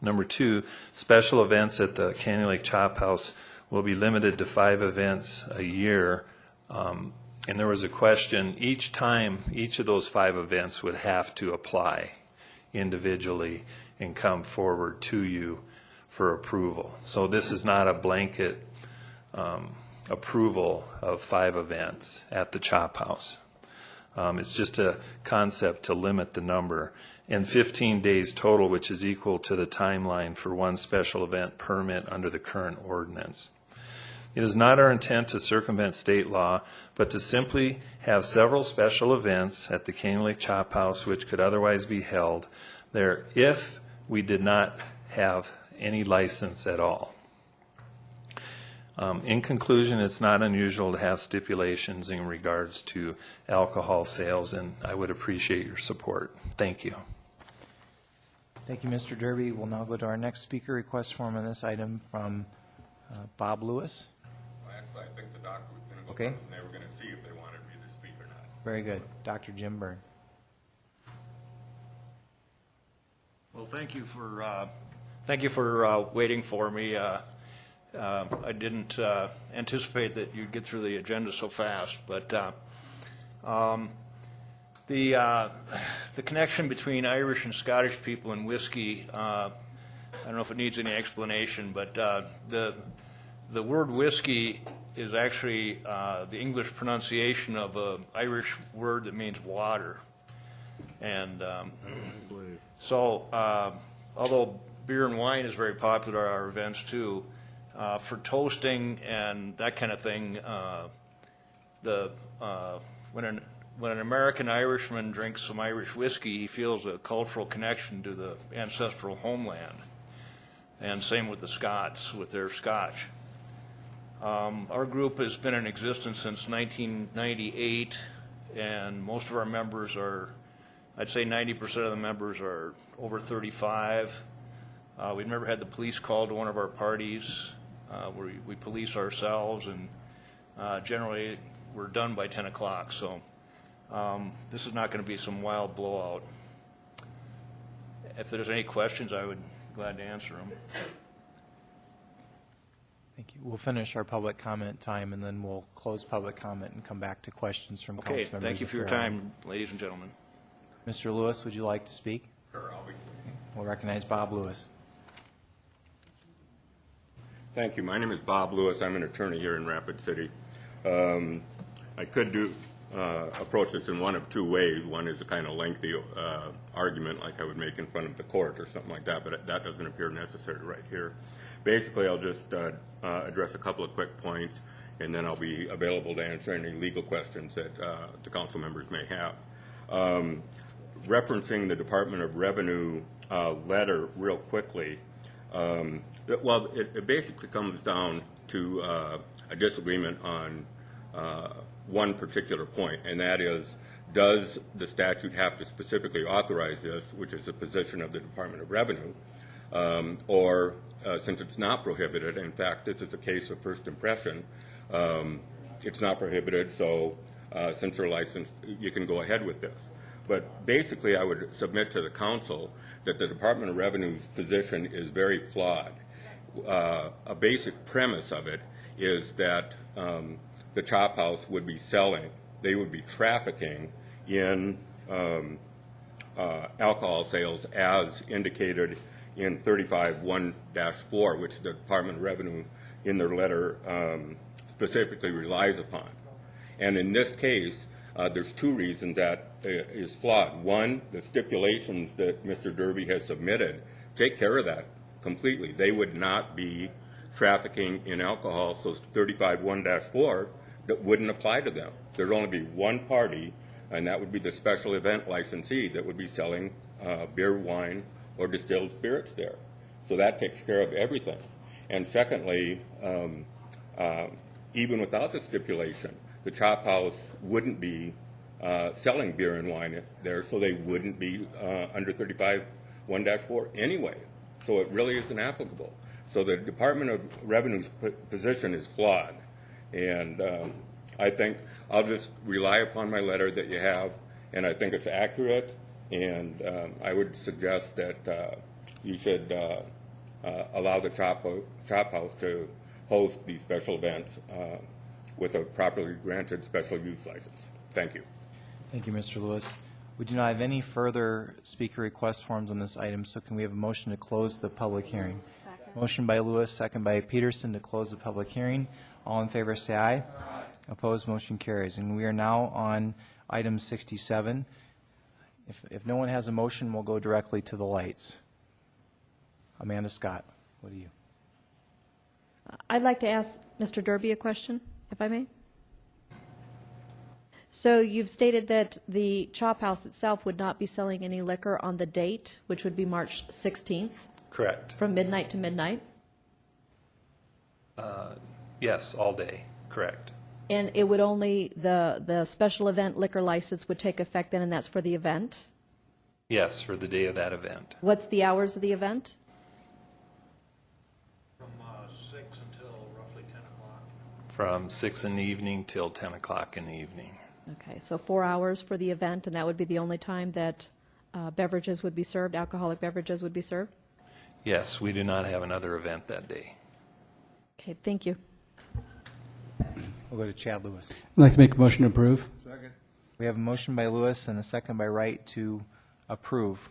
Number 2, special events at the Canyon Lake Chop House will be limited to 5 events a year. And there was a question, each time, each of those 5 events would have to apply individually and come forward to you for approval. So this is not a blanket approval of 5 events at the Chop House. It's just a concept to limit the number. And 15 days total, which is equal to the timeline for one special event permit under the current ordinance. It is not our intent to circumvent state law, but to simply have several special events at the Canyon Lake Chop House which could otherwise be held there if we did not have any license at all. In conclusion, it's not unusual to have stipulations in regards to alcohol sales, and I would appreciate your support. Thank you. Thank you, Mr. Derby. We'll now go to our next speaker request form on this item from Bob Lewis. Well, actually, I think the doctor was going to go Okay. first, and they were going to see if they wanted me to speak or not. Very good. Dr. Jim Byrne. Well, thank you for waiting for me. I didn't anticipate that you'd get through the agenda so fast, but the connection between Irish and Scottish people and whiskey, I don't know if it needs any explanation, but the word whiskey is actually the English pronunciation of an Irish word that means water. And so although beer and wine is very popular at our events too, For toasting and that kind of thing, when an American Irishman drinks some Irish whiskey, he feels a cultural connection to the ancestral homeland. And same with the Scots, with their Scotch. Our group has been in existence since 1998, and most of our members are, I'd say 90% of the members are over 35. We've never had the police called to one of our parties. We police ourselves, and generally we're done by 10 o'clock. So this is not going to be some wild blowout. If there's any questions, I would be glad to answer them. Thank you. We'll finish our public comment time, and then we'll close public comment and come back to questions from council Okay, members. thank you if for your there are any. time, ladies and gentlemen. Mr. Lewis, would you like to speak? Sure, I'll be. We'll recognize Bob Lewis. Thank you. My name is Bob Lewis. I'm an attorney here in Rapid City. I could approach this in one of two ways. One is a kind of lengthy argument like I would make in front of the court or something like that, but that doesn't appear necessary right here. Basically, I'll just address a couple of quick points, and then I'll be available to answer any legal questions that the council members may have. Referencing the Department of Revenue letter real quickly, well, it basically comes down to a disagreement on one particular point, and that is, does the statute have to specifically authorize this, which is the position of the Department of Revenue, or since it's not prohibited, in fact, this is a case of first impression, it's not prohibited, so since you're licensed, you can go ahead with this. But basically, I would submit to the council that the Department of Revenue's position is very flawed. A basic premise of it is that the Chop House would be selling, they would be trafficking in alcohol sales as indicated in 35-1-4, which the Department of Revenue in their letter specifically relies upon. And in this case, there's two reasons that is flawed. One, the stipulations that Mr. Derby has submitted take care of that completely. They would not be trafficking in alcohol, so 35-1-4 that wouldn't apply to them. There'd only be one party, and that would be the special event licensee that would be selling beer, wine, or distilled spirits there. So that takes care of everything. And secondly, even without the stipulation, the Chop House wouldn't be selling beer and wine there, so they wouldn't be under 35-1-4 anyway. So it really isn't applicable. So the Department of Revenue's position is flawed. And I think I'll just rely upon my letter that you have, and I think it's accurate. And I would suggest that you should allow the Chop House to host these special events with a properly granted special use license. Thank you. Thank you, Mr. Lewis. We do not have any further speaker request forms on this item, so can we have a motion to close the public hearing? Second. Motion by Lewis, second by Peterson to close the public hearing. All in favor say aye. Aye. Opposed, motion carries. And we are now on item 67. If no one has a motion, we'll go directly to the lights. Amanda Scott, what do you? I'd like to ask Mr. Derby a question, if I may. So you've stated that the Chop House itself would not be selling any liquor on the date, which would be March 16th, Correct. from midnight to midnight? Yes, all day. Correct. And it would only, the special event liquor license would take effect then, and that's for the event? Yes, for the day of that event. What's the hours of the event? From 6 until roughly 10 o'clock. From 6 in the evening till 10 o'clock in the evening. Okay, so 4 hours for the event, and that would be the only time that beverages would be served, alcoholic beverages would be served? Yes, we do not have another event that day. Okay, thank you. We'll go to Chad Lewis. I'd like to make a motion to approve. Second. We have a motion by Lewis and a second by Wright to approve.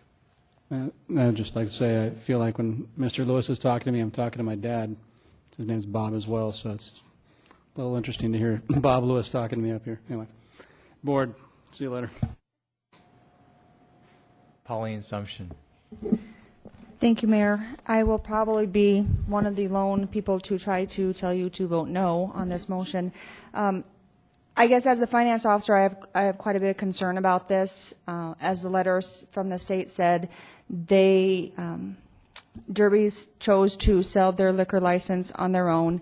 I'd just like to say, I feel like when Mr. Lewis is talking to me, I'm talking to my dad. His name's Bob as well, so it's a little interesting to hear Bob Lewis talking to me up here. Anyway, board, see you later. Pauline Sumption. Thank you, Mayor. I will probably be one of the lone people to try to tell you to vote no on this motion. I guess as the finance officer, I have quite a bit of concern about this. As the letters from the state said, they Derby's chose to sell their liquor license on their own.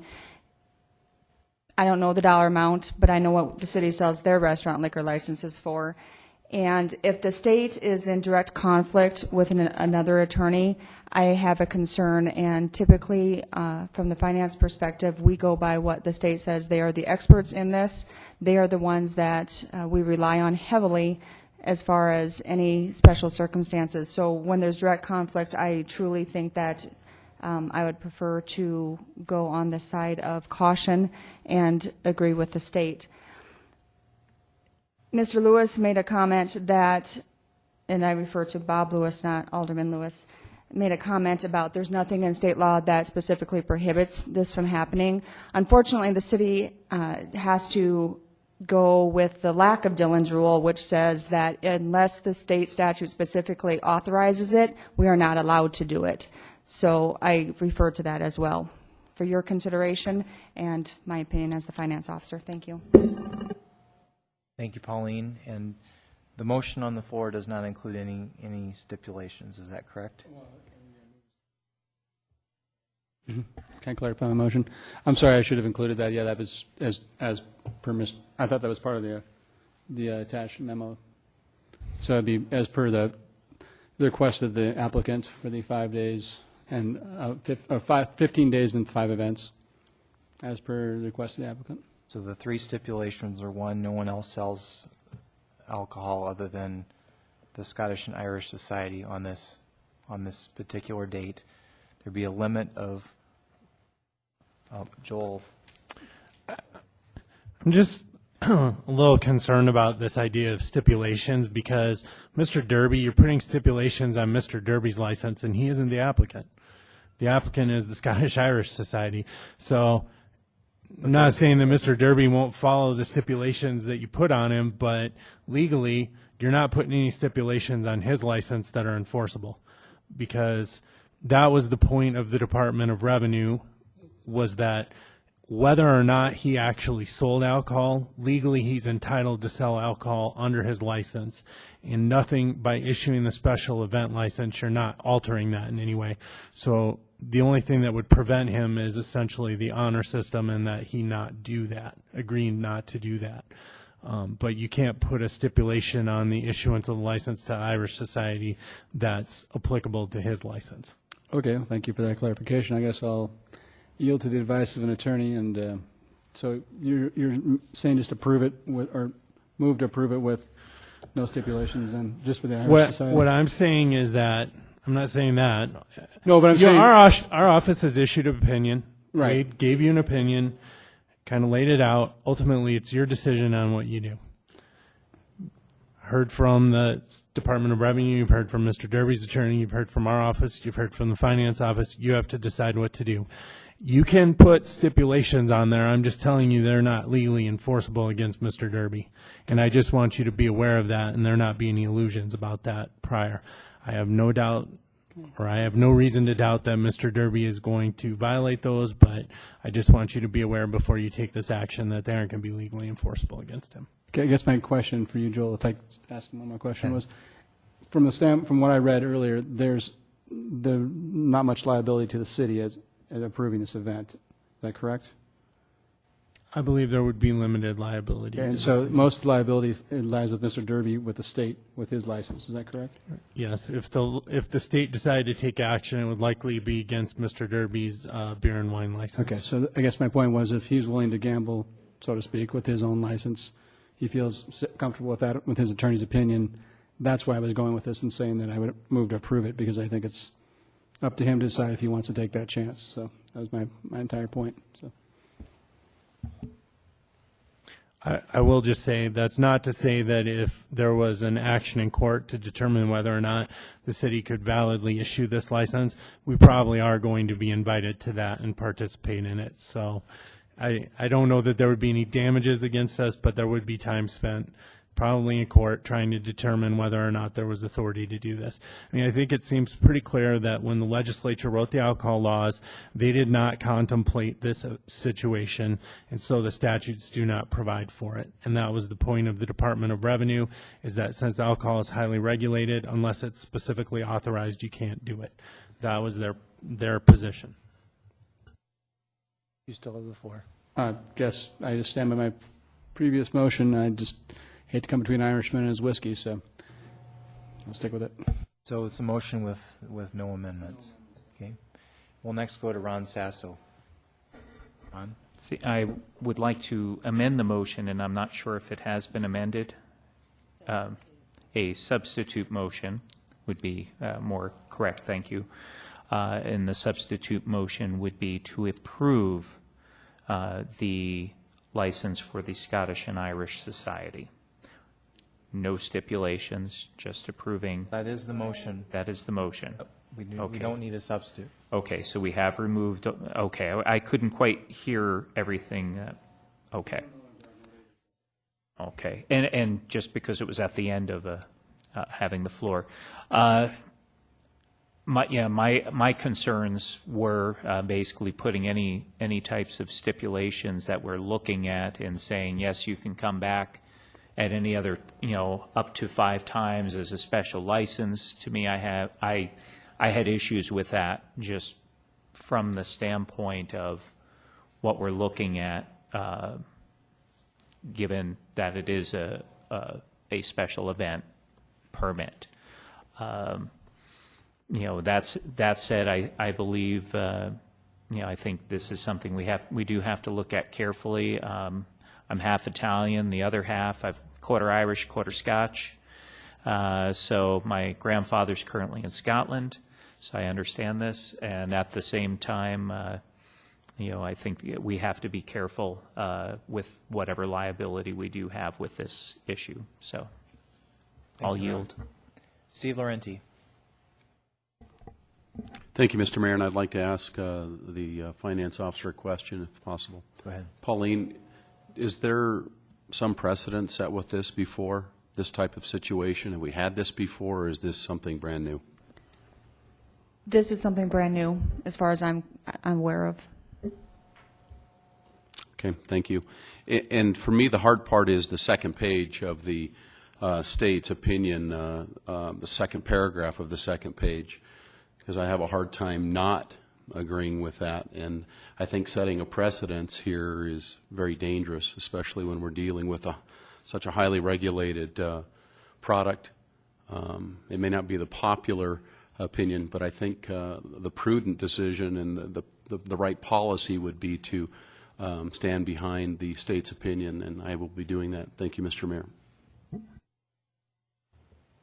I don't know the dollar amount, but I know what the city sells their restaurant liquor licenses for. And if the state is in direct conflict with another attorney, I have a concern. And typically, from the finance perspective, we go by what the state says. They are the experts in this. They are the ones that we rely on heavily as far as any special circumstances. So when there's direct conflict, I truly think that I would prefer to go on the side of caution and agree with the state. Mr. Lewis made a comment that, and I refer to Bob Lewis, not Alderman Lewis, made a comment about there's nothing in state law that specifically prohibits this from happening. Unfortunately, the city has to go with the lack of Dillon's rule, which says that unless the state statute specifically authorizes it, we are not allowed to do it. So I refer to that as well for your consideration and my opinion as the finance officer. Thank you. Thank you, Pauline. And the motion on the floor does not include any stipulations. Is that correct? Can I clarify my motion? I'm sorry, I should have included that. Yeah, that was as per I thought that was part of the attached memo. So it'd be as per the request of the applicant for the 5 days and 15 days and 5 events, as per the request of the applicant. So the 3 stipulations are: 1, no one else sells alcohol other than the Scottish and Irish Society on this particular date. There'd be a limit of Joel. I'm just a little concerned about this idea of stipulations, because Mr. Derby, you're putting stipulations on Mr. Derby's license, and he isn't the applicant. The applicant is the Scottish Irish Society. So I'm not saying that Mr. Derby won't follow the stipulations that you put on him, but legally, you're not putting any stipulations on his license that are enforceable, because that was the point of the Department of Revenue, was that whether or not he actually sold alcohol, legally he's entitled to sell alcohol under his license. And nothing, by issuing the special event license, you're not altering that in any way. So the only thing that would prevent him is essentially the honor system, and that he not do that, agreeing not to do that. But you can't put a stipulation on the issuance of the license to Irish Society that's applicable to his license. Okay, well, thank you for that clarification. I guess I'll yield to the advice of an attorney. And so you're saying just approve it or move to approve it with no stipulations, and just for the Irish Society? What I'm saying is that, I'm not saying that. No, but I'm saying our office has issued an opinion. Right. We gave you an opinion, kind of laid it out. Ultimately, it's your decision on what you do. Heard from the Department of Revenue, you've heard from Mr. Derby's attorney, you've heard from our office, you've heard from the finance office. You have to decide what to do. You can put stipulations on there. I'm just telling you they're not legally enforceable against Mr. Derby. And I just want you to be aware of that, and there not be any illusions about that prior. I have no doubt, or I have no reason to doubt that Mr. Derby is going to violate those, but I just want you to be aware before you take this action that they aren't going to be legally enforceable against him. Okay, I guess my question for you, Joel, if I could ask one more question, was from what I read earlier, there's not much liability to the city as approving this event. Is that correct? I believe there would be limited liability. And so most liability lies with Mr. Derby, with the state, with his license. Is that correct? Yes. If the state decided to take action, it would likely be against Mr. Derby's beer and wine license. Okay, so I guess my point was, if he's willing to gamble, so to speak, with his own license, he feels comfortable with that, with his attorney's opinion. That's why I was going with this and saying that I would move to approve it, because I think it's up to him to decide if he wants to take that chance. So that was my entire point. So. I will just say, that's not to say that if there was an action in court to determine whether or not the city could validly issue this license, we probably are going to be invited to that and participate in it. So I don't know that there would be any damages against us, but there would be time spent probably in court, trying to determine whether or not there was authority to do this. I mean, I think it seems pretty clear that when the legislature wrote the alcohol laws, they did not contemplate this situation, and so the statutes do not provide for it. And that was the point of the Department of Revenue, is that since alcohol is highly regulated, unless it's specifically authorized, you can't do it. That was their position. You still have the floor. I guess I just stand by my previous motion. I just hate to come between Irishman and his whiskey, so I'll stick with it. So it's a motion with no amendments. Okay. We'll next go to Ron Sasso. Ron? See, I would like to amend the motion, and I'm not sure if it has been amended. A substitute motion would be more correct, thank you. And the substitute motion would be to approve the license for the Scottish and Irish Society. No stipulations, just approving. That is the motion. That is the motion. We Okay. don't need a substitute. Okay, so we have removed, okay, I couldn't quite hear everything. Okay. Okay, and just because it was at the end of having the floor. My concerns were basically putting any types of stipulations that we're looking at and saying, yes, you can come back at any other, up to 5 times as a special license. To me, I had issues with that just from the standpoint of what we're looking at, given that it is a special event permit. That said, I believe, I think this is something we do have to look at carefully. I'm half Italian, the other half, I'm quarter Irish, quarter Scotch. So my grandfather's currently in Scotland, so I understand this. And at the same time, I think we have to be careful with whatever liability we do have with this issue. So I'll yield. Steve Laurenti. Thank you, Mr. Mayor, and I'd like to ask the finance officer a question, if possible. Go ahead. Pauline, is there some precedent set with this before, this type of situation? Have we had this before, or is this something brand new? This is something brand new, as far as I'm aware of. Okay, thank you. And for me, the hard part is the second page of the state's opinion, the second paragraph of the second page, because I have a hard time not agreeing with that. And I think setting a precedence here is very dangerous, especially when we're dealing with such a highly regulated product. It may not be the popular opinion, but I think the prudent decision and the right policy would be to stand behind the state's opinion, and I will be doing that. Thank you, Mr. Mayor.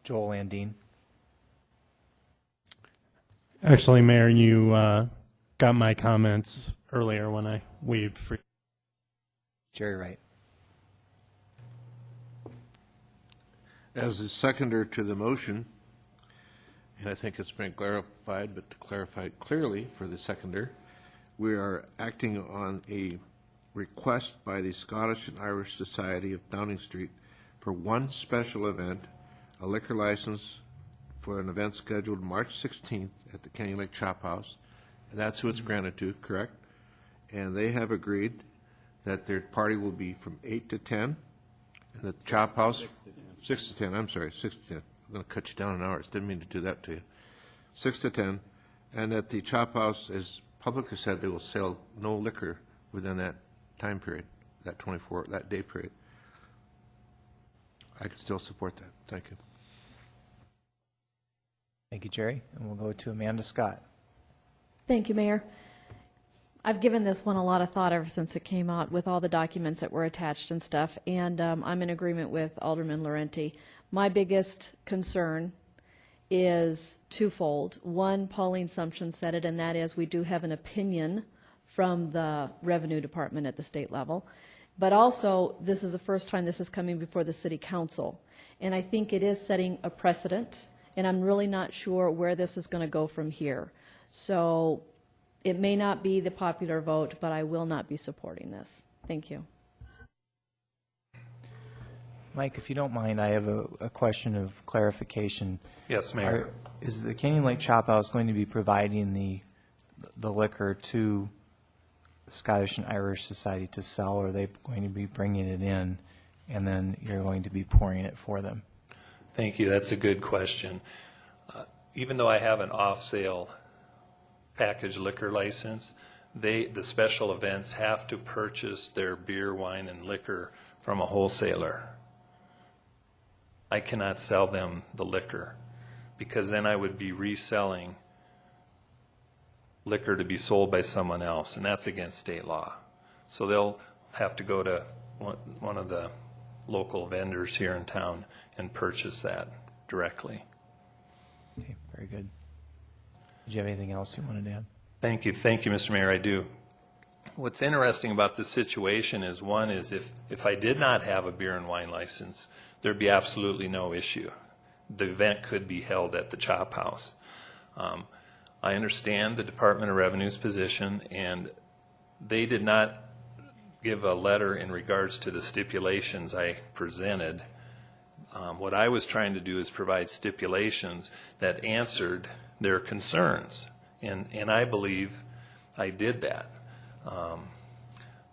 Joel Landine. Actually, Mayor, you got my comments earlier when I waived free. Jerry Wright. As the seconder to the motion, and I think it's been clarified, but to clarify it clearly for the seconder, we are acting on a request by the Scottish and Irish Society of Downing Street for one special event, a liquor license for an event scheduled March 16th at the Canyon Lake Chop House, and that's who it's granted to, correct? And they have agreed that their party will be from 8 to 10, and the Chop House, 6 to 10, I'm sorry, 6 to 10. I'm going to cut you down in hours, didn't mean to do that to you. 6 to 10, and at the Chop House, as public has said, they will sell no liquor within that time period, that day period. I can still support that. Thank you. Thank you, Jerry. And we'll go to Amanda Scott. Thank you, Mayor. I've given this one a lot of thought ever since it came out with all the documents that were attached and stuff, and I'm in agreement with Alderman Laurenti. My biggest concern is twofold. One, Pauline Sumption said it, and that is we do have an opinion from the Revenue Department at the state level. But also, this is the first time this is coming before the City Council. And I think it is setting a precedent, and I'm really not sure where this is going to go from here. So it may not be the popular vote, but I will not be supporting this. Thank you. Mike, if you don't mind, I have a question of clarification. Yes, Mayor. Is the Canyon Lake Chop House going to be providing the liquor to the Scottish and Irish Society to sell, or are they going to be bringing it in, and then you're going to be pouring it for them? Thank you. That's a good question. Even though I have an off-sale packaged liquor license, the special events have to purchase their beer, wine, and liquor from a wholesaler. I cannot sell them the liquor, because then I would be reselling liquor to be sold by someone else, and that's against state law. So they'll have to go to one of the local vendors here in town and purchase that directly. Okay, very good. Did you have anything else you wanted to add? Thank you, Mr. Mayor, I do. What's interesting about this situation is, one is if I did not have a beer and wine license, there'd be absolutely no issue. The event could be held at the Chop House. I understand the Department of Revenue's position, and they did not give a letter in regards to the stipulations I presented. What I was trying to do is provide stipulations that answered their concerns, and I believe I did that.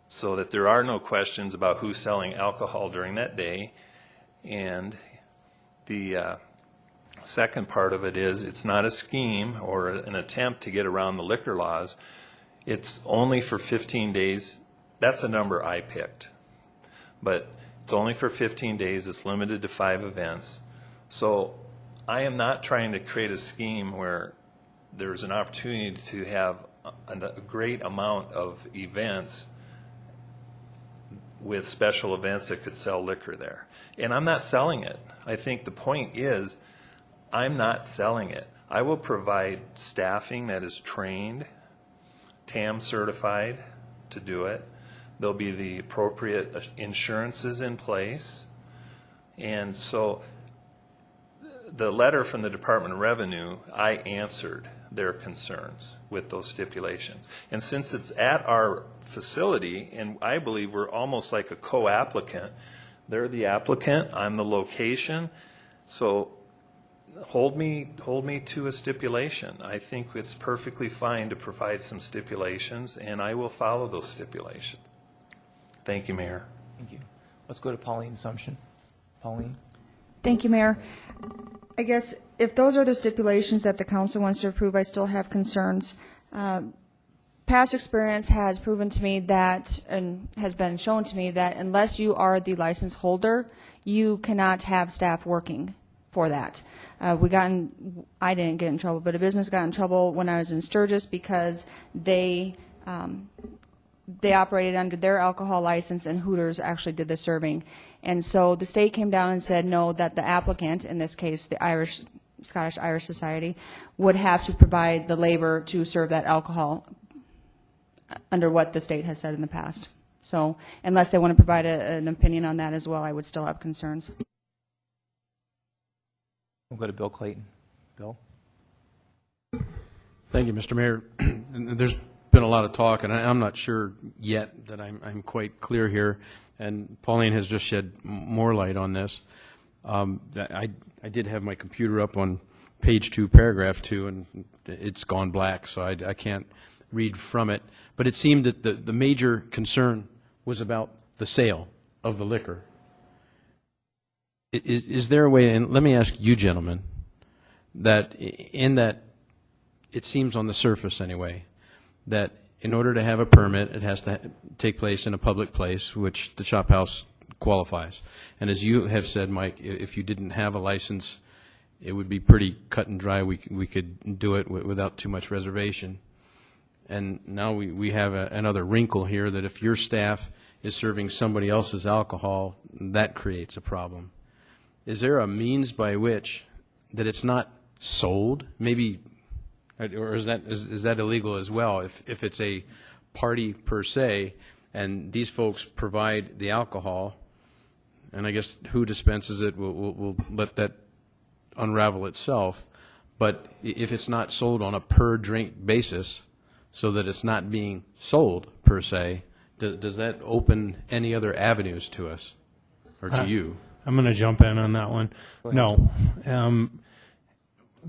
So that there are no questions about who's selling alcohol during that day. And the second part of it is, it's not a scheme or an attempt to get around the liquor laws. It's only for 15 days. That's a number I picked. But it's only for 15 days. It's limited to 5 events. So I am not trying to create a scheme where there's an opportunity to have a great amount of events with special events that could sell liquor there. And I'm not selling it. I think the point is, I'm not selling it. I will provide staffing that is trained, TAM certified to do it. There'll be the appropriate insurances in place. And so the letter from the Department of Revenue, I answered their concerns with those stipulations. And since it's at our facility, and I believe we're almost like a co-applicant, they're the applicant, I'm the location, so hold me to a stipulation. I think it's perfectly fine to provide some stipulations, and I will follow those stipulations. Thank you, Mayor. Thank you. Let's go to Pauline Sumption. Pauline? Thank you, Mayor. I guess if those are the stipulations that the council wants to approve, I still have concerns. Past experience has proven to me that, and has been shown to me, that unless you are the license holder, you cannot have staff working for that. I didn't get in trouble, but a business got in trouble when I was in Sturgis because they operated under their alcohol license, and Hooters actually did the serving. And so the state came down and said no, that the applicant, in this case the Scottish Irish Society, would have to provide the labor to serve that alcohol under what the state has said in the past. So unless they want to provide an opinion on that as well, I would still have concerns. We'll go to Bill Clayton. Bill? Thank you, Mr. Mayor. There's been a lot of talk, and I'm not sure yet that I'm quite clear here, and Pauline has just shed more light on this. I did have my computer up on page 2, paragraph 2, and it's gone black, so I can't read from it. But it seemed that the major concern was about the sale of the liquor. Is there a way, and let me ask you gentlemen, that in that, it seems on the surface anyway, that in order to have a permit, it has to take place in a public place, which the Chop House qualifies. And as you have said, Mike, if you didn't have a license, it would be pretty cut and dry. We could do it without too much reservation. And now we have another wrinkle here, that if your staff is serving somebody else's alcohol, that creates a problem. Is there a means by which that it's not sold, maybe, or is that illegal as well? If it's a party per se, and these folks provide the alcohol, and I guess who dispenses it, we'll let that unravel itself. But if it's not sold on a per drink basis, so that it's not being sold per se, does that open any other avenues to us or to you? I'm going to jump in on that one. No.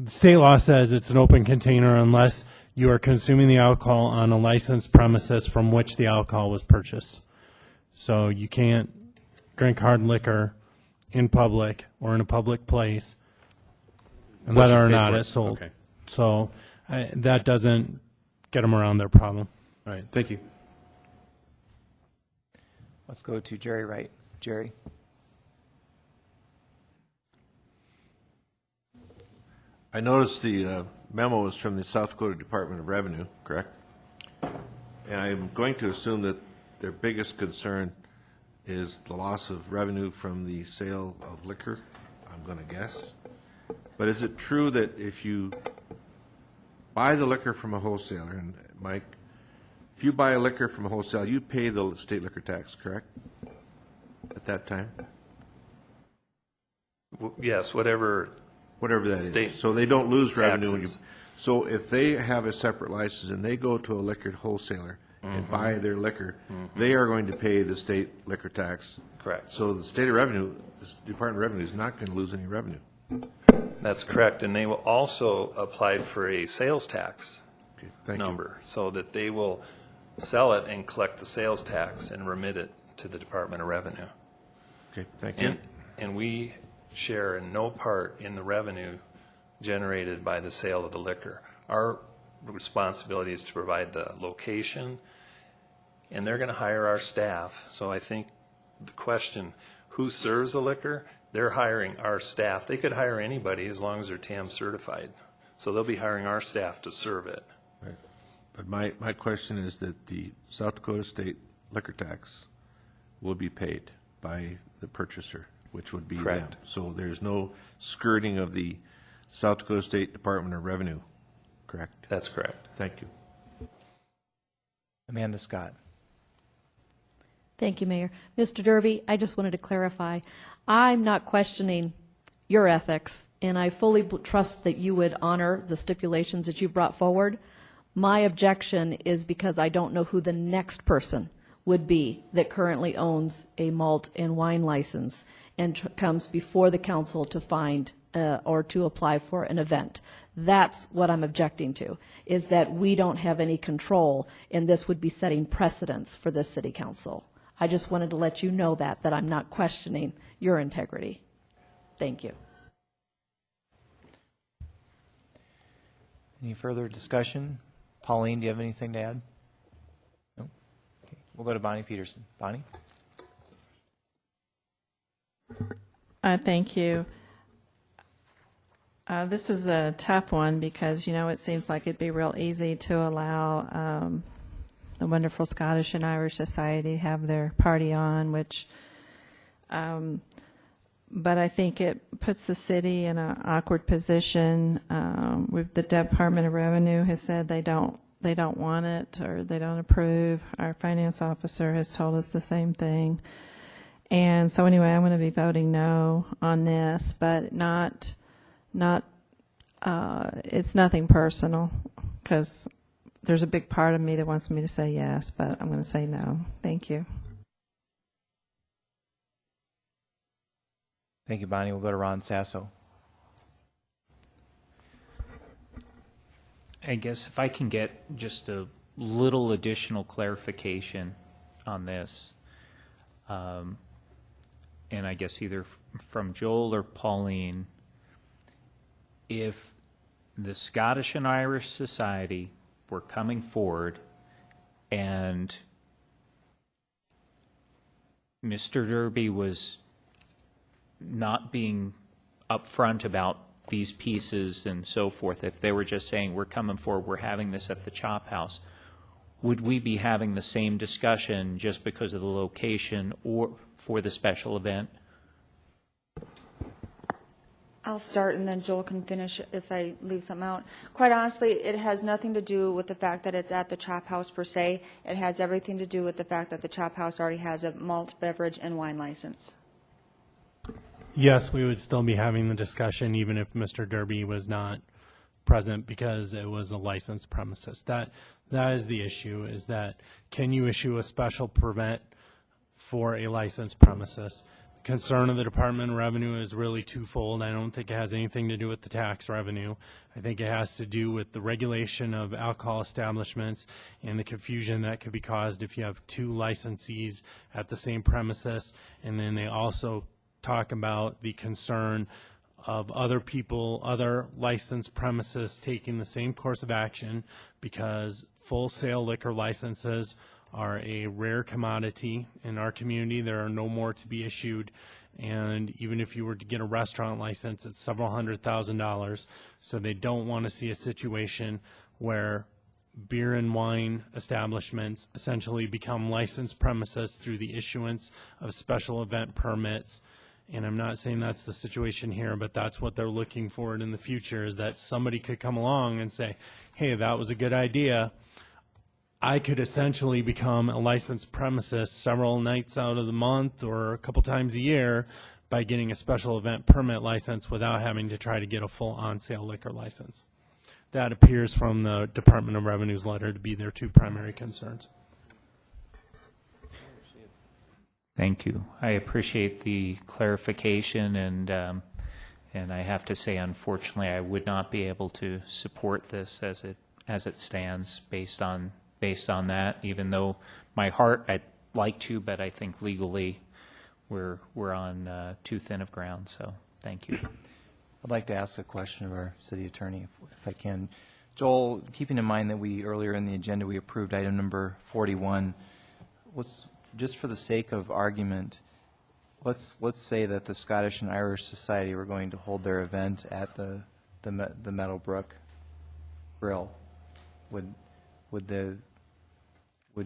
State law says it's an open container unless you are consuming the alcohol on a licensed premises from which the alcohol was purchased. So you can't drink hard liquor in public or in a public place, whether or not it's sold. Okay. So that doesn't get them around their problem. All right, thank you. Let's go to Jerry Wright. Jerry? I noticed the memo was from the South Dakota Department of Revenue, correct? And I'm going to assume that their biggest concern is the loss of revenue from the sale of liquor, I'm going to guess. But is it true that if you buy the liquor from a wholesaler, and Mike, if you buy a liquor from a wholesaler, you pay the state liquor tax, correct? At that time? Yes, whatever Whatever that state is. So they don't lose revenue when you, taxes. so if they have a separate license and they go to a liquor wholesaler and buy their liquor, they are going to pay the state liquor tax. Correct. So the state of revenue, the Department of Revenue is not going to lose any revenue. That's correct, and they will also apply for a sales tax Thank you. number, so that they will sell it and collect the sales tax and remit it to the Department of Revenue. Okay, thank you. And we share in no part in the revenue generated by the sale of the liquor. Our responsibility is to provide the location, and they're going to hire our staff. So I think the question, who serves the liquor? They're hiring our staff. They could hire anybody as long as they're TAM certified. So they'll be hiring our staff to serve it. Right. But my question is that the South Dakota state liquor tax will be paid by the purchaser, which would be them. Correct. So there's no skirting of the South Dakota State Department of Revenue, correct? That's correct. Thank you. Amanda Scott. Thank you, Mayor. Mr. Derby, I just wanted to clarify. I'm not questioning your ethics, and I fully trust that you would honor the stipulations that you brought forward. My objection is because I don't know who the next person would be that currently owns a malt and wine license and comes before the council to find or to apply for an event. That's what I'm objecting to, is that we don't have any control, and this would be setting precedents for this city council. I just wanted to let you know that I'm not questioning your integrity. Thank you. Any further discussion? Pauline, do you have anything to add? No? Okay. We'll go to Bonnie Peterson. Bonnie? Thank you. This is a tough one because, you know, it seems like it'd be real easy to allow the wonderful Scottish and Irish Society have their party on, which, but I think it puts the city in an awkward position. The Department of Revenue has said they don't want it or they don't approve. Our finance officer has told us the same thing. And so anyway, I'm going to be voting no on this, but it's nothing personal because there's a big part of me that wants me to say yes, but I'm going to say no. Thank you. Thank you, Bonnie. We'll go to Ron Sasso. I guess if I can get just a little additional clarification on this, and I guess either from Joel or Pauline, if the Scottish and Irish Society were coming forward and Mr. Derby was not being upfront about these pieces and so forth, if they were just saying, we're coming forward, we're having this at the Chop House, would we be having the same discussion just because of the location or for the special event? I'll start and then Joel can finish if I leave something out. Quite honestly, it has nothing to do with the fact that it's at the Chop House per se. It has everything to do with the fact that the Chop House already has a malt, beverage, and wine license. Yes, we would still be having the discussion even if Mr. Derby was not present because it was a licensed premises. That is the issue, is that can you issue a special permit for a licensed premises? concern of the Department of Revenue is really twofold. I don't think it has anything to do with the tax revenue. I think it has to do with the regulation of alcohol establishments and the confusion that could be caused if you have two licensees at the same premises. And then they also talk about the concern of other people, other licensed premises taking the same course of action, because full sale liquor licenses are a rare commodity in our community. There are no more to be issued, and even if you were to get a restaurant license, it's several $100,000. So they don't want to see a situation where beer and wine establishments essentially become licensed premises through the issuance of special event permits. And I'm not saying that's the situation here, but that's what they're looking for in the future, is that somebody could come along and say, hey, that was a good idea. I could essentially become a licensed premises several nights out of the month or a couple times a year by getting a special event permit license without having to try to get a full on-sale liquor license. That appears from the Department of Revenue's letter to be their two primary concerns. Thank you. I appreciate the clarification, and I have to say, unfortunately, I would not be able to support this as it stands based on that. Even though my heart, I'd like to, but I think legally we're on too thin of ground. So thank you. I'd like to ask a question of our city attorney, if I can. Joel, keeping in mind that we earlier in the agenda we approved item number 41, just for the sake of argument, let's say that the Scottish and Irish Society were going to hold their event at the Meadowbrook Grill. Would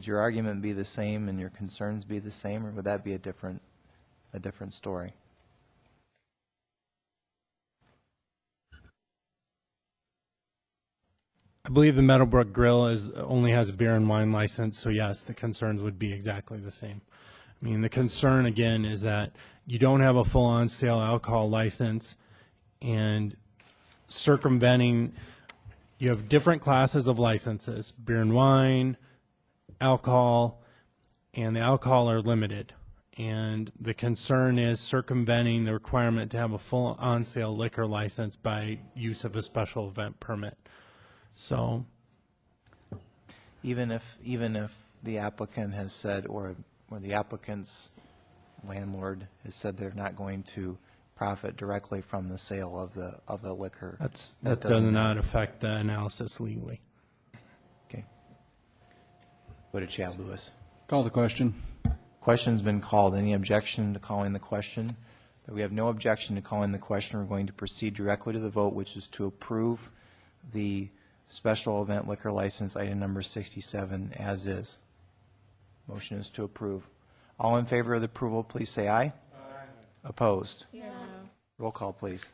your argument be the same and your concerns be the same, or would that be a different story? I believe the Meadowbrook Grill only has a beer and wine license, so yes, the concerns would be exactly the same. I mean, the concern, again, is that you don't have a full on-sale alcohol license, and circumventing, you have different classes of licenses, beer and wine, alcohol, and the alcohol are limited. And the concern is circumventing the requirement to have a full on-sale liquor license by use of a special event permit. So, even if the applicant has said, or the applicant's landlord has said they're not going to profit directly from the sale of the liquor, that does not affect the analysis legally. Okay. Go to Chad Lewis. Call the question. Question's been called. Any objection to calling the question? We have no objection to calling the question. We're going to proceed directly to the vote, which is to approve the special event liquor license item number 67 as is. Motion is to approve. All in favor of the approval, please say aye. Aye. Opposed? No. Roll call, please.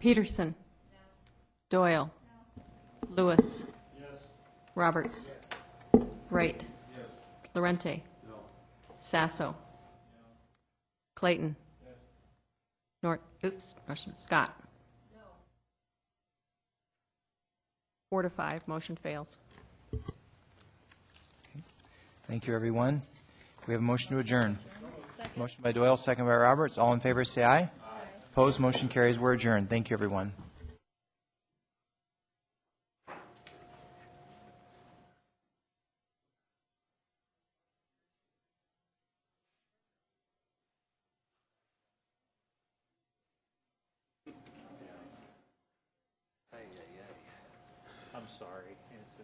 Peterson. No. Doyle. No. Lewis. Yes. Roberts. Wright. Yes. Lorente. No. Sasso. No. Clayton. Scott. No. 4-5, motion fails. Thank you, everyone. We have a motion to adjourn. Motion by Doyle, second by Roberts. All in favor, say aye. Aye. Opposed, motion carries. We're adjourned. Thank you, everyone. I'm sorry. It's